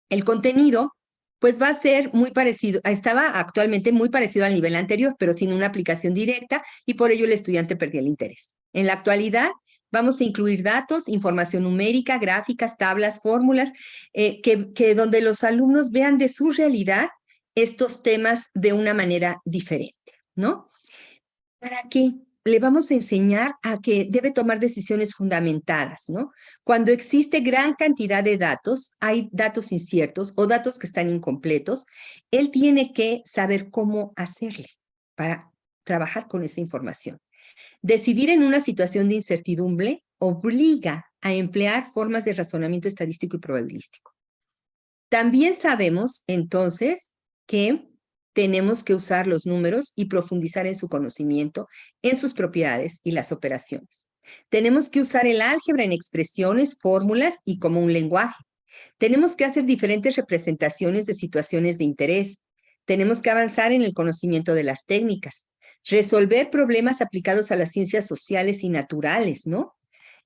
Speaker 3: el contenido, pues va a ser muy parecido, estaba actualmente muy parecido al nivel anterior, pero sin una aplicación directa y por ello el estudiante perdió el interés. En la actualidad, vamos a incluir datos, información numérica, gráficas, tablas, fórmulas, que donde los alumnos vean de su realidad estos temas de una manera diferente, ¿no? ¿Para qué? Le vamos a enseñar a que debe tomar decisiones fundamentadas, ¿no? Cuando existe gran cantidad de datos, hay datos inciertos o datos que están incompletos, él tiene que saber cómo hacerle para trabajar con esa información. Decidir en una situación de incertidumbre obliga a emplear formas de razonamiento estadístico y probabilístico. También sabemos, entonces, que tenemos que usar los números y profundizar en su conocimiento, en sus propiedades y las operaciones. Tenemos que usar el álgebra en expresiones, fórmulas y como un lenguaje. Tenemos que hacer diferentes representaciones de situaciones de interés. Tenemos que avanzar en el conocimiento de las técnicas, resolver problemas aplicados a las ciencias sociales y naturales, ¿no?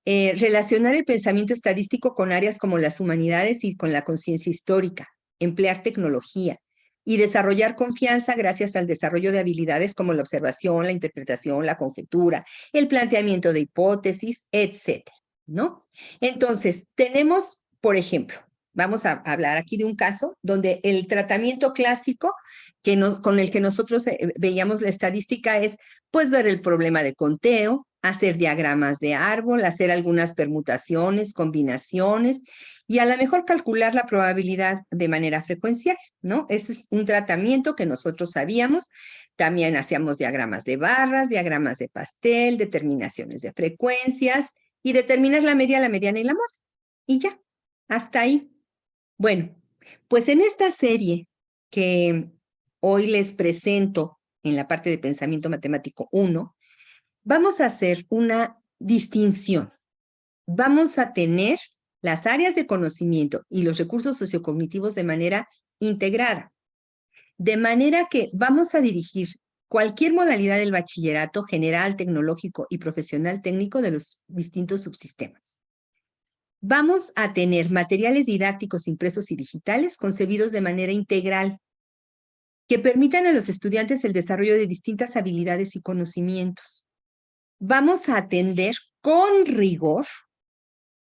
Speaker 3: Relacionar el pensamiento estadístico con áreas como las humanidades y con la conciencia histórica, emplear tecnología y desarrollar confianza gracias al desarrollo de habilidades como la observación, la interpretación, la conjetura, el planteamiento de hipótesis, etcétera, ¿no? Entonces, tenemos, por ejemplo, vamos a hablar aquí de un caso donde el tratamiento clásico con el que nosotros veíamos la estadística es, pues, ver el problema de conteo, hacer diagramas de árbol, hacer algunas permutaciones, combinaciones y a lo mejor calcular la probabilidad de manera frecuencial, ¿no? Ese es un tratamiento que nosotros sabíamos. También hacíamos diagramas de barras, diagramas de pastel, determinaciones de frecuencias y determinar la media, la mediana y la moda. Y ya, hasta ahí. Bueno, pues en esta serie que hoy les presento en la parte de Pensamiento Matemático 1, vamos a hacer una distinción. Vamos a tener las áreas de conocimiento y los recursos sociocognitivos de manera integrada. De manera que vamos a dirigir cualquier modalidad del bachillerato general, tecnológico y profesional técnico de los distintos subsistemas. Vamos a tener materiales didácticos impresos y digitales concebidos de manera integral que permitan a los estudiantes el desarrollo de distintas habilidades y conocimientos. Vamos a atender con rigor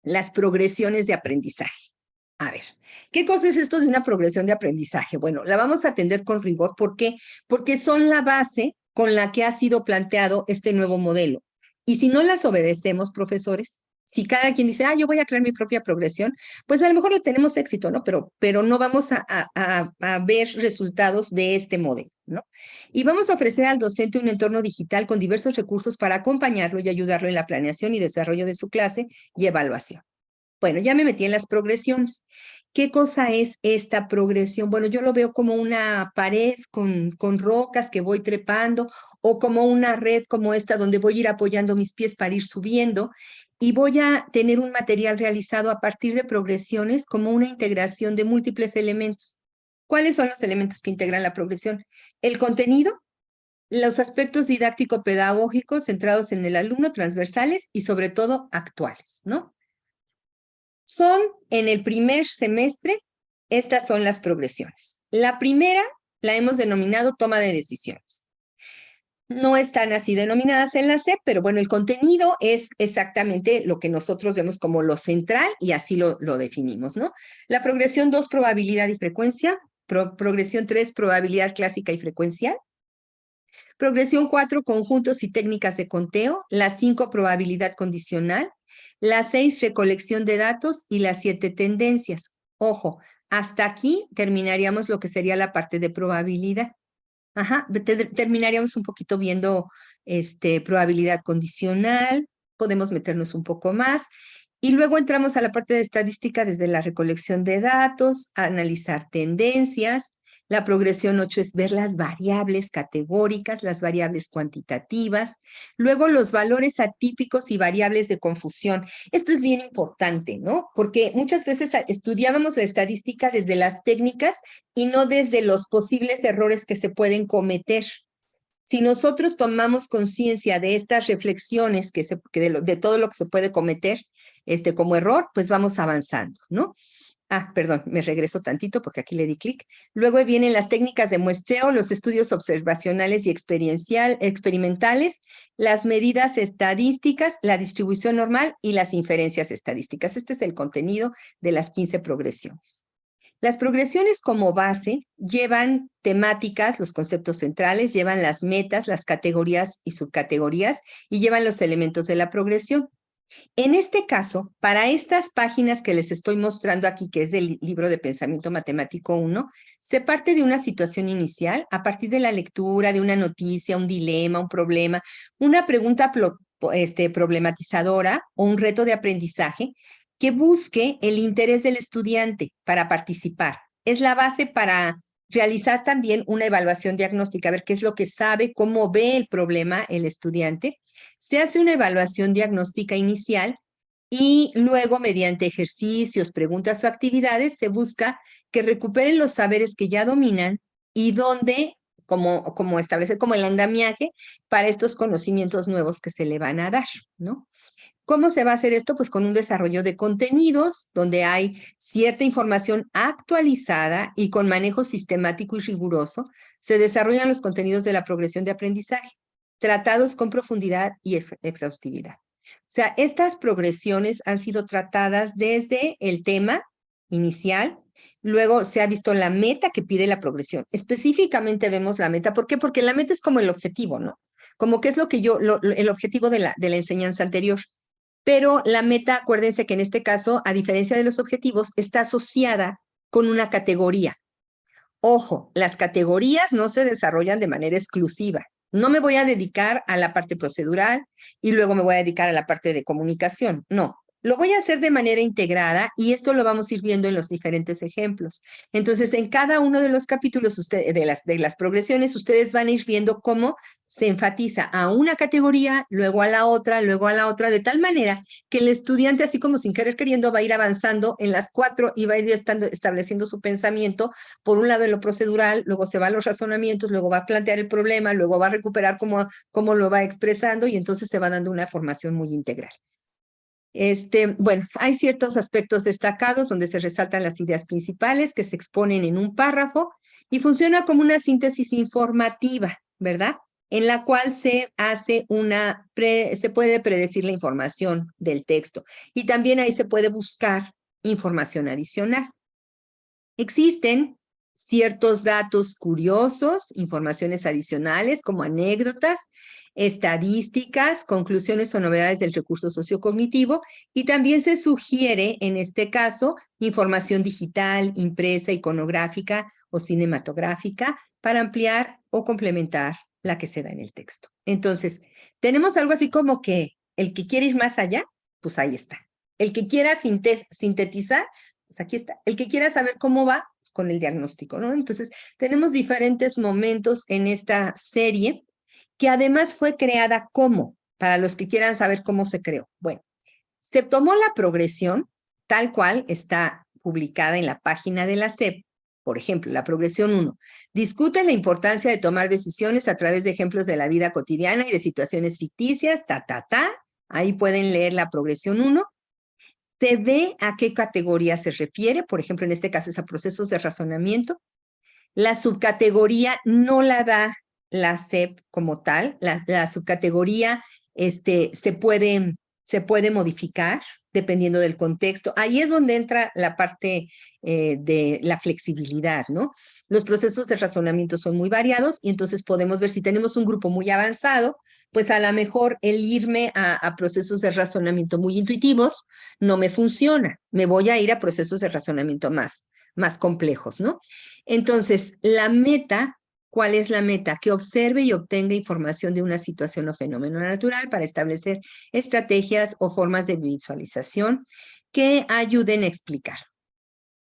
Speaker 3: las progresiones de aprendizaje. A ver, ¿qué cosa es esto de una progresión de aprendizaje? Bueno, la vamos a atender con rigor. ¿Por qué? Porque son la base con la que ha sido planteado este nuevo modelo. Y si no las obedecemos, profesores, si cada quien dice, yo voy a crear mi propia progresión, pues a lo mejor no tenemos éxito, ¿no? Pero no vamos a ver resultados de este modelo, ¿no? Y vamos a ofrecer al docente un entorno digital con diversos recursos para acompañarlo y ayudarlo en la planeación y desarrollo de su clase y evaluación. Bueno, ya me metí en las progresiones. ¿Qué cosa es esta progresión? Bueno, yo lo veo como una pared con rocas que voy trepando o como una red como esta donde voy a ir apoyando mis pies para ir subiendo y voy a tener un material realizado a partir de progresiones como una integración de múltiples elementos. ¿Cuáles son los elementos que integran la progresión? El contenido, los aspectos didáctico-pedagógicos centrados en el alumno, transversales y sobre todo actuales, ¿no? Son en el primer semestre, estas son las progresiones. La primera la hemos denominado toma de decisiones. No están así denominadas en la SEP, pero bueno, el contenido es exactamente lo que nosotros vemos como lo central y así lo definimos, ¿no? La progresión 2, probabilidad y frecuencia. Progresión 3, probabilidad clásica y frecuencial. Progresión 4, conjuntos y técnicas de conteo. La 5, probabilidad condicional. La 6, recolección de datos. Y las 7, tendencias. Ojo, hasta aquí terminaríamos lo que sería la parte de probabilidad. Terminaríamos un poquito viendo probabilidad condicional. Podemos meternos un poco más. Y luego entramos a la parte de estadística desde la recolección de datos, analizar tendencias. La progresión 8 es ver las variables categóricas, las variables cuantitativas, luego los valores atípicos y variables de confusión. Esto es bien importante, ¿no? Porque muchas veces estudiábamos la estadística desde las técnicas y no desde los posibles errores que se pueden cometer. Si nosotros tomamos conciencia de estas reflexiones de todo lo que se puede cometer como error, pues vamos avanzando, ¿no? Perdón, me regreso tantito porque aquí le di clic. Luego vienen las técnicas de muestreo, los estudios observacionales y experimentales, las medidas estadísticas, la distribución normal y las inferencias estadísticas. Este es el contenido de las 15 progresiones. Las progresiones como base llevan temáticas, los conceptos centrales, llevan las metas, las categorías y subcategorías y llevan los elementos de la progresión. En este caso, para estas páginas que les estoy mostrando aquí, que es del libro de Pensamiento Matemático 1, se parte de una situación inicial a partir de la lectura de una noticia, un dilema, un problema, una pregunta problematizadora o un reto de aprendizaje que busque el interés del estudiante para participar. Es la base para realizar también una evaluación diagnóstica, a ver qué es lo que sabe, cómo ve el problema el estudiante. Se hace una evaluación diagnóstica inicial y luego, mediante ejercicios, preguntas o actividades, se busca que recuperen los saberes que ya dominan y donde, como establecer como el andamiaje para estos conocimientos nuevos que se le van a dar, ¿no? ¿Cómo se va a hacer esto? Pues con un desarrollo de contenidos donde hay cierta información actualizada y con manejo sistemático y riguroso, se desarrollan los contenidos de la progresión de aprendizaje, tratados con profundidad y exhaustividad. O sea, estas progresiones han sido tratadas desde el tema inicial, luego se ha visto la meta que pide la progresión. Específicamente vemos la meta. ¿Por qué? Porque la meta es como el objetivo, ¿no? Como que es lo que el objetivo de la enseñanza anterior. Pero la meta, acuérdense que en este caso, a diferencia de los objetivos, está asociada con una categoría. Ojo, las categorías no se desarrollan de manera exclusiva. No me voy a dedicar a la parte procedural y luego me voy a dedicar a la parte de comunicación. No, lo voy a hacer de manera integrada y esto lo vamos a ir viendo en los diferentes ejemplos. Entonces, en cada uno de los capítulos de las progresiones, ustedes van a ir viendo cómo se enfatiza a una categoría, luego a la otra, de tal manera que el estudiante, así como sin querer queriendo, va a ir avanzando en las 4 y va a ir estableciendo su pensamiento, por un lado en lo procedural, luego se va a los razonamientos, luego va a plantear el problema, luego va a recuperar cómo lo va expresando y entonces se va dando una formación muy integral. Bueno, hay ciertos aspectos destacados donde se resaltan las ideas principales que se exponen en un párrafo y funciona como una síntesis informativa, ¿verdad? En la cual se hace se puede predecir la información del texto y también ahí se puede buscar información adicional. Existen ciertos datos curiosos, informaciones adicionales como anécdotas, estadísticas, conclusiones o novedades del recurso sociocognitivo y también se sugiere, en este caso, información digital, impresa, iconográfica o cinematográfica para ampliar o complementar la que se da en el texto. Entonces, tenemos algo así como que el que quiere ir más allá, pues ahí está. El que quiera sintetizar, pues aquí está. El que quiera saber cómo va, pues con el diagnóstico, ¿no? Entonces, tenemos diferentes momentos en esta serie que además fue creada como, para los que quieran saber cómo se creó. Bueno, se tomó la progresión tal cual está publicada en la página de la SEP. Por ejemplo, la progresión 1. Discute la importancia de tomar decisiones a través de ejemplos de la vida cotidiana y de situaciones ficticias, Ahí pueden leer la progresión 1. Se ve a qué categoría se refiere, por ejemplo, en este caso es a procesos de razonamiento. La subcategoría no la da la SEP como tal, la subcategoría se puede modificar dependiendo del contexto. Ahí es donde entra la parte de la flexibilidad, ¿no? Los procesos de razonamiento son muy variados y entonces podemos ver si tenemos un grupo muy avanzado, pues a lo mejor el irme a procesos de razonamiento muy intuitivos no me funciona. Me voy a ir a procesos de razonamiento más complejos, ¿no? Entonces, la meta, ¿cuál es la meta? Que observe y obtenga información de una situación o fenómeno natural para establecer estrategias o formas de visualización que ayuden a explicar.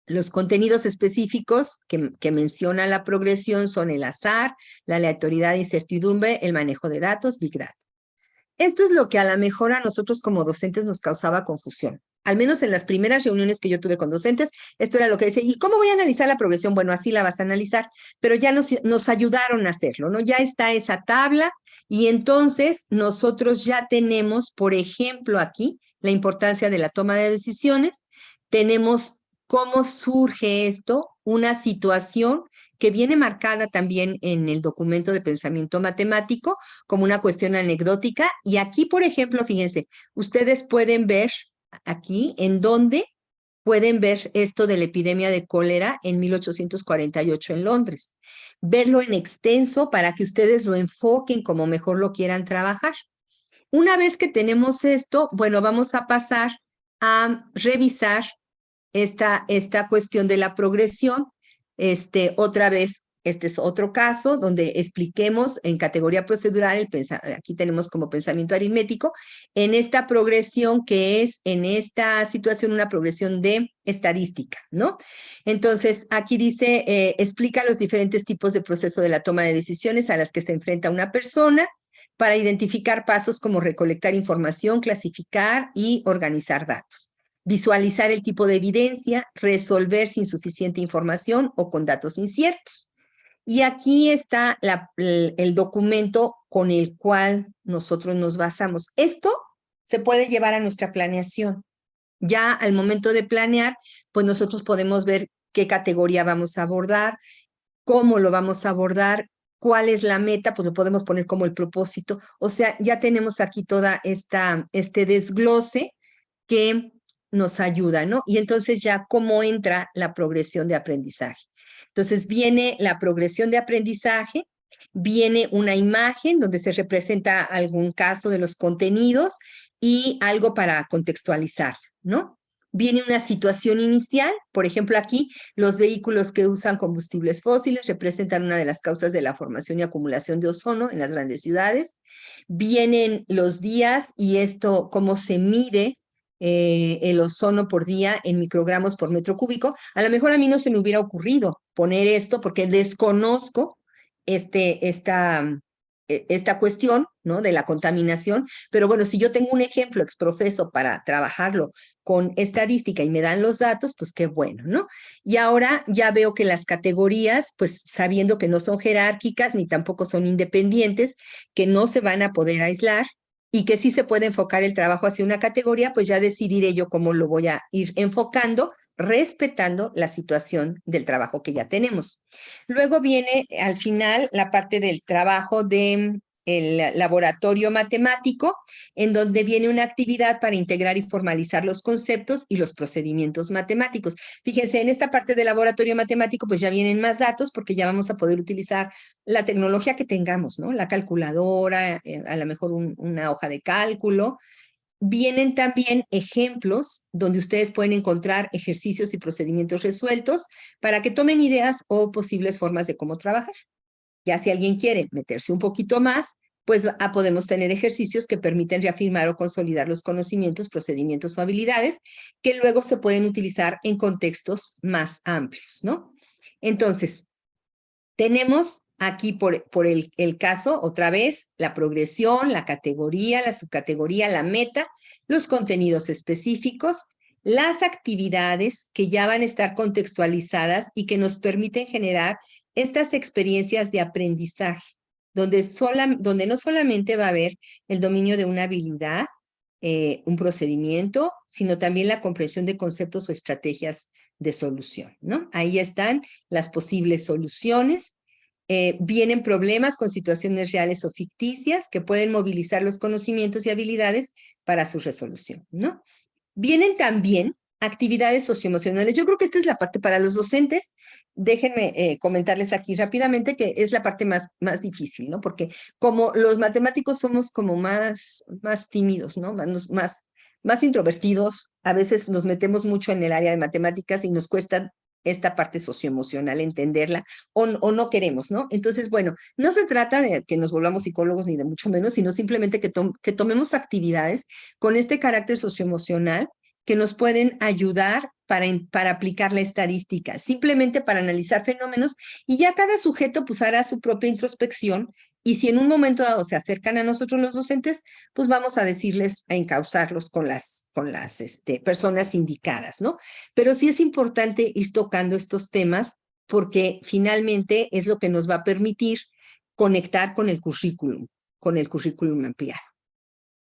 Speaker 3: Los contenidos específicos que menciona la progresión son el azar, la aleatoriedad e incertidumbre, el manejo de datos, Big Data. Esto es lo que a lo mejor a nosotros como docentes nos causaba confusión. Al menos en las primeras reuniones que yo tuve con docentes, esto era lo que decía, ¿y cómo voy a analizar la progresión? Bueno, así la vas a analizar, pero ya nos ayudaron a hacerlo, ¿no? Ya está esa tabla y entonces nosotros ya tenemos, por ejemplo, aquí, la importancia de la toma de decisiones, tenemos cómo surge esto, una situación que viene marcada también en el documento de pensamiento matemático como una cuestión anecdótica. Y aquí, por ejemplo, fíjense, ustedes pueden ver aquí en donde pueden ver esto de la epidemia de cólera en 1848 en Londres. Verlo en extenso para que ustedes lo enfoquen como mejor lo quieran trabajar. Una vez que tenemos esto, bueno, vamos a pasar a revisar esta cuestión de la progresión, otra vez Este es otro caso donde expliquemos en categoría procedural, aquí tenemos como pensamiento aritmético, en esta progresión que es en esta situación una progresión de estadística, ¿no? Entonces, aquí dice, explica los diferentes tipos de proceso de la toma de decisiones a las que se enfrenta una persona para identificar pasos como recolectar información, clasificar y organizar datos. Visualizar el tipo de evidencia, resolver sin suficiente información o con datos inciertos. Y aquí está el documento con el cual nosotros nos basamos. Esto se puede llevar a nuestra planeación. Ya al momento de planear, pues nosotros podemos ver qué categoría vamos a abordar, cómo lo vamos a abordar, cuál es la meta, pues lo podemos poner como el propósito. O sea, ya tenemos aquí toda este desglose que nos ayuda, ¿no? Y entonces ya cómo entra la progresión de aprendizaje. Entonces viene la progresión de aprendizaje, viene una imagen donde se representa algún caso de los contenidos y algo para contextualizar, ¿no? Viene una situación inicial, por ejemplo aquí los vehículos que usan combustibles fósiles representan una de las causas de la formación y acumulación de ozono en las grandes ciudades. Vienen los días y esto, cómo se mide el ozono por día en microgramos por metro cúbico. A lo mejor a mí no se me hubiera ocurrido poner esto porque desconozco esta cuestión, ¿no? De la contaminación, pero bueno, si yo tengo un ejemplo exprofeso para trabajarlo con estadística y me dan los datos, pues qué bueno, ¿no? Y ahora ya veo que las categorías, pues sabiendo que no son jerárquicas ni tampoco son independientes, que no se van a poder aislar, y que sí se puede enfocar el trabajo hacia una categoría, pues ya decidiré yo cómo lo voy a ir enfocando, respetando la situación del trabajo que ya tenemos. Luego viene al final la parte del trabajo de el laboratorio matemático, en donde viene una actividad para integrar y formalizar los conceptos y los procedimientos matemáticos. Fíjense, en esta parte del laboratorio matemático, pues ya vienen más datos porque ya vamos a poder utilizar la tecnología que tengamos, ¿no? La calculadora, a lo mejor una hoja de cálculo. Vienen también ejemplos donde ustedes pueden encontrar ejercicios y procedimientos resueltos para que tomen ideas o posibles formas de cómo trabajar. Ya si alguien quiere meterse un poquito más, pues podemos tener ejercicios que permiten reafirmar o consolidar los conocimientos, procedimientos o habilidades que luego se pueden utilizar en contextos más amplios, ¿no? Entonces, tenemos aquí por el caso, otra vez, la progresión, la categoría, la subcategoría, la meta, los contenidos específicos, las actividades que ya van a estar contextualizadas y que nos permiten generar estas experiencias de aprendizaje, donde no solamente va a haber el dominio de una habilidad, un procedimiento, sino también la comprensión de conceptos o estrategias de solución, ¿no? Ahí están las posibles soluciones. Vienen problemas con situaciones reales o ficticias que pueden movilizar los conocimientos y habilidades para su resolución, ¿no? Vienen también actividades socioemocionales. Yo creo que esta es la parte para los docentes. Déjenme comentarles aquí rápidamente que es la parte más difícil, ¿no? Porque como los matemáticos somos como más tímidos, ¿no? Más introvertidos, a veces nos metemos mucho en el área de matemáticas y nos cuesta esta parte socioemocional, entenderla, o no queremos, ¿no? Entonces, bueno, no se trata de que nos volvamos psicólogos ni de mucho menos, sino simplemente que tomemos actividades con este carácter socioemocional que nos pueden ayudar para aplicar la estadística, simplemente para analizar fenómenos, y ya cada sujeto pues hará su propia introspección, y si en un momento dado se acercan a nosotros los docentes, pues vamos a decirles, a encauzarlos con las personas indicadas, ¿no? Pero sí es importante ir tocando estos temas porque finalmente es lo que nos va a permitir conectar con el currículum ampliado.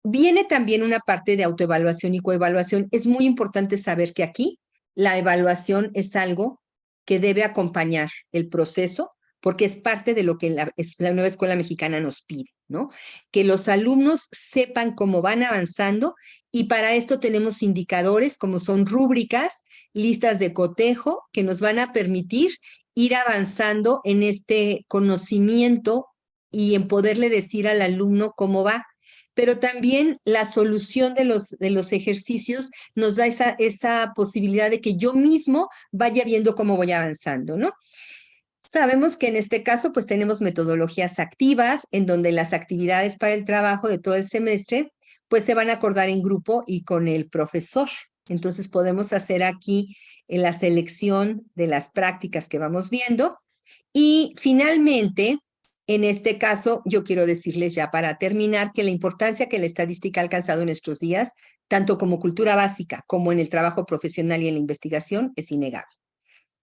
Speaker 3: Viene también una parte de autoevaluación y coevaluación. Es muy importante saber que aquí la evaluación es algo que debe acompañar el proceso porque es parte de lo que la nueva escuela mexicana nos pide, ¿no? Que los alumnos sepan cómo van avanzando, y para esto tenemos indicadores como son rúbricas, listas de cotejo que nos van a permitir ir avanzando en este conocimiento y en poderle decir al alumno cómo va. Pero también la solución de los ejercicios nos da esa posibilidad de que yo mismo vaya viendo cómo voy avanzando, ¿no? Sabemos que en este caso pues tenemos metodologías activas en donde las actividades para el trabajo de todo el semestre pues se van a acordar en grupo y con el profesor. Entonces podemos hacer aquí la selección de las prácticas que vamos viendo. Y finalmente, en este caso, yo quiero decirles ya para terminar que la importancia que la estadística ha alcanzado en nuestros días, tanto como cultura básica como en el trabajo profesional y en la investigación, es innegable.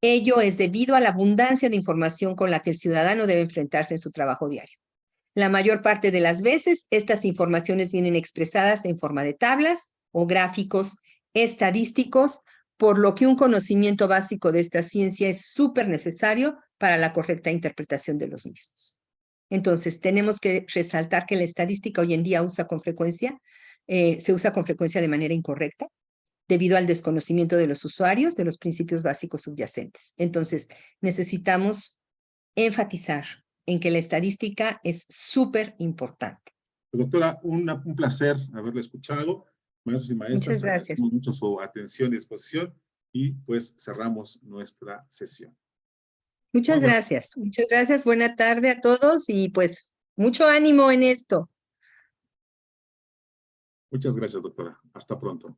Speaker 3: Ello es debido a la abundancia de información con la que el ciudadano debe enfrentarse en su trabajo diario. La mayor parte de las veces, estas informaciones vienen expresadas en forma de tablas o gráficos estadísticos, por lo que un conocimiento básico de esta ciencia es súper necesario para la correcta interpretación de los mismos. Entonces, tenemos que resaltar que la estadística hoy en día se usa con frecuencia de manera incorrecta, debido al desconocimiento de los usuarios de los principios básicos subyacentes. Entonces, necesitamos enfatizar en que la estadística es súper importante.
Speaker 1: Pues, doctora, un placer haberla escuchado. Maestros y maestras,
Speaker 3: Muchas gracias.
Speaker 1: agradecemos mucho su atención y exposición y pues cerramos nuestra sesión.
Speaker 3: Muchas gracias. Muchas gracias. Buena tarde a todos y pues mucho ánimo en esto.
Speaker 1: Muchas gracias, doctora. Hasta pronto.